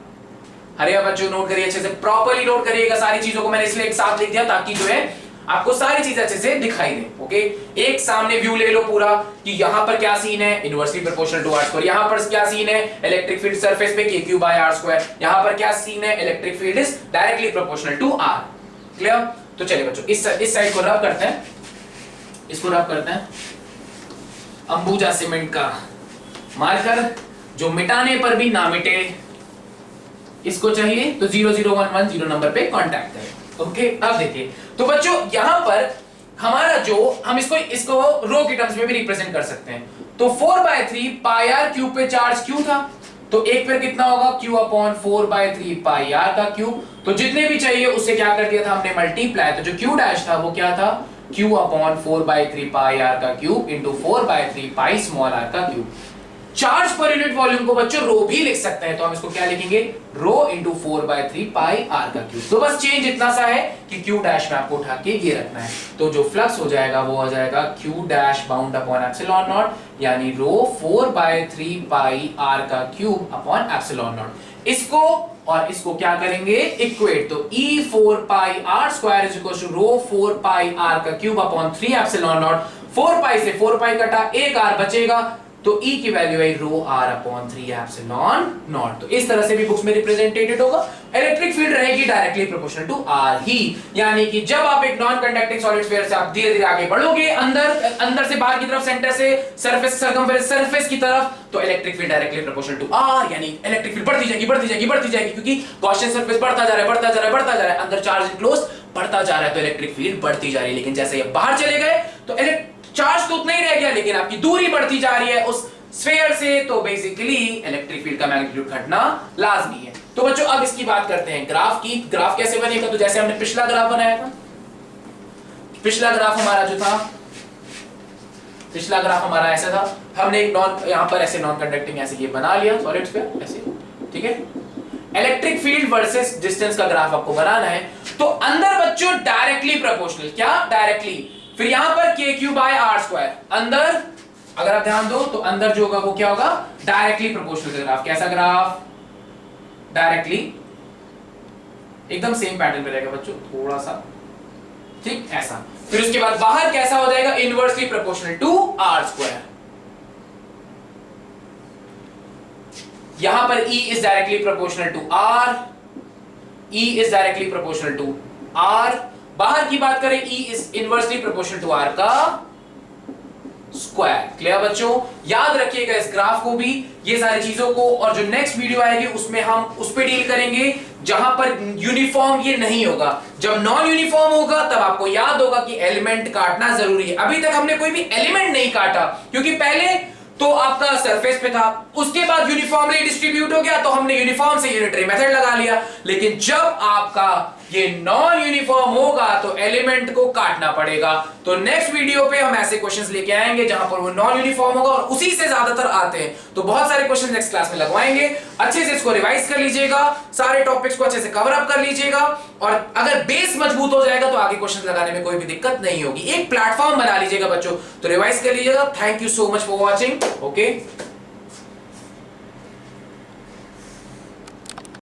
हरे बच्चों नोट करिए, अच्छे से प्रॉपर्ली नोट करिएगा सारी चीजों को। मैंने इसलिए एक साथ लिख दिया ताकि जो है आपको सारी चीजें अच्छे से दिखाई दे। ओके, एक सामने व्यू ले लो पूरा कि यहां पर क्या सीन है, inversely proportional to R square. यहां पर क्या सीन है, इलेक्ट्रिक फील्ड सरफेस पे k3 बाय r स्क्वायर। यहां पर क्या सीन है, electric field is directly proportional to r। Clear? तो चलिए बच्चों इस साइड को रब करते हैं, इसको रब करते हैं। अंबुजा सीमेंट का मार्कर जो मिटाने पर भी ना मिटे, इसको चाहिए तो 00110 नंबर पे कांटेक्ट करें। ओके, अब देखिए तो बच्चों यहां पर हमारा जो हम इसको रो के टर्म्स में भी रिप्रेजेंट कर सकते हैं। तो 4/3 पाई आर क्यूब पे चार्ज क्यू था, तो एक पर कितना होगा? q अपॉन 4/3 पाई आर का क्यूब। तो जितने भी चाहिए उससे क्या कर दिया था हमने? मल्टीप्लाई। तो जो q डैश था वो क्या था? q अपॉन 4/3 पाई आर का cube into 4/3 pi small r का cube. Charge per unit volume को बच्चों रो भी लिख सकते हैं, तो हम इसको क्या लिखेंगे? रो इंटू 4/3 पाई आर का क्यूब। तो बस चेंज इतना सा है कि q डैश में आपको उठा के ये रखना है, तो जो फ्लक्स हो जाएगा वो हो जाएगा q dash bound upon epsilon naught, यानी रो 4/3 पाई आर का क्यूब अपॉन एप्सिलॉन नॉट। इसको और इसको क्या करेंगे? इक्वेट। तो e4 pi r square is equal to rho 4 pi r का cube upon 3 epsilon naught. 4 pi से 4 पाई कटा, एक r बचेगा, तो E की वैल्यू है रो r अपॉन 3 एप्सिलॉन नॉट। तो इस तरह से भी बुक्स में रिप्रेजेंटेड होगा। इलेक्ट्रिक फील्ड रहेगी डायरेक्टली प्रोपोर्शनल टू r ही, यानी कि जब आप एक नॉन कंडक्टिंग सॉलिड स्फीयर से आप धीरे धीरे आगे बढ़ोगे अंदर से बाहर की तरफ, सेंटर से सरफेस सर्कमफेरेंस सरफेस की तरफ, तो electric field directly proportional to r, यानी इलेक्ट्रिक फील्ड बढ़ती जाएगी बढ़ती जाएगी बढ़ती जाएगी, क्योंकि गॉसियन सरफेस बढ़ता जा रहा है बढ़ता जा रहा है बढ़ता जा रहा है, अंदर चार्ज इनक्लोज बढ़ता जा रहा है, तो इलेक्ट्रिक फील्ड बढ़ती जा रही है। लेकिन जैसे ये बाहर चले गए तो चार्ज तो उतना ही रह गया, लेकिन आपकी दूरी बढ़ती जा रही है उस स्फीयर से, तो बेसिकली इलेक्ट्रिक फील्ड का मैग्नीट्यूड घटना लाजमी है। तो बच्चों अब इसकी बात करते हैं ग्राफ की। ग्राफ कैसे बनेगा? तो जैसे हमने पिछला ग्राफ बनाया था, पिछला ग्राफ हमारा जो था, पिछला ग्राफ हमारा ऐसा था, हमने एक यहां पर ऐसे नॉन कंडक्टिंग ऐसे ये बना लिया सॉलिड स्फीयर ऐसे, ठीक है। इलेक्ट्रिक फील्ड वर्सेस डिस्टेंस का ग्राफ आपको बनाना है, तो अंदर बच्चों डायरेक्टली प्रोपोर्शनल, क्या डायरेक्टली, फिर यहां पर k3 बाय r स्क्वायर, अंदर अगर आप ध्यान दो तो अंदर जो होगा वो क्या होगा? Directly proportional graph. कैसा ग्राफ? डायरेक्टली, एकदम सेम पैटर्न में रहेगा बच्चों, थोड़ा सा ठीक ऐसा। फिर उसके बाद बाहर कैसा हो जाएगा? Inversely proportional to r square. यहां पर E is directly proportional to R, E is directly proportional to R। बाहर की बात करें E is inversely proportional to R का स्क्वायर। क्लियर बच्चों, याद रखिएगा इस ग्राफ को भी, ये सारी चीजों को, और जो नेक्स्ट वीडियो आएगी उसमें हम उस पर डील करेंगे जहां पर यूनिफॉर्म ये नहीं होगा। जब नॉन यूनिफॉर्म होगा तब आपको याद होगा कि एलिमेंट काटना जरूरी है। अभी तक हमने कोई भी एलिमेंट नहीं काटा क्योंकि पहले तो आपका सरफेस पे था, उसके बाद यूनिफॉर्मली डिस्ट्रीब्यूट हो गया तो हमने यूनिफॉर्म से यूनिटरी मेथड लगा लिया। लेकिन जब आपका ये नॉन यूनिफॉर्म होगा तो एलिमेंट को काटना पड़ेगा। तो नेक्स्ट वीडियो पे हम ऐसे क्वेश्चंस लेके आएंगे जहां पर वो नॉन यूनिफॉर्म होगा और उसी से ज्यादातर आते हैं। तो बहुत सारे क्वेश्चन नेक्स्ट क्लास में लगवाएंगे, अच्छे से इसको रिवाइज कर लीजिएगा, सारे टॉपिक्स को अच्छे से कवर अप कर लीजिएगा, और अगर बेस मजबूत हो जाएगा तो आगे क्वेश्चन लगाने में कोई भी दिक्कत नहीं होगी। एक प्लेटफॉर्म बना लीजिएगा बच्चों, तो रिवाइज कर लीजिएगा। Thank you so much for watching. Okay.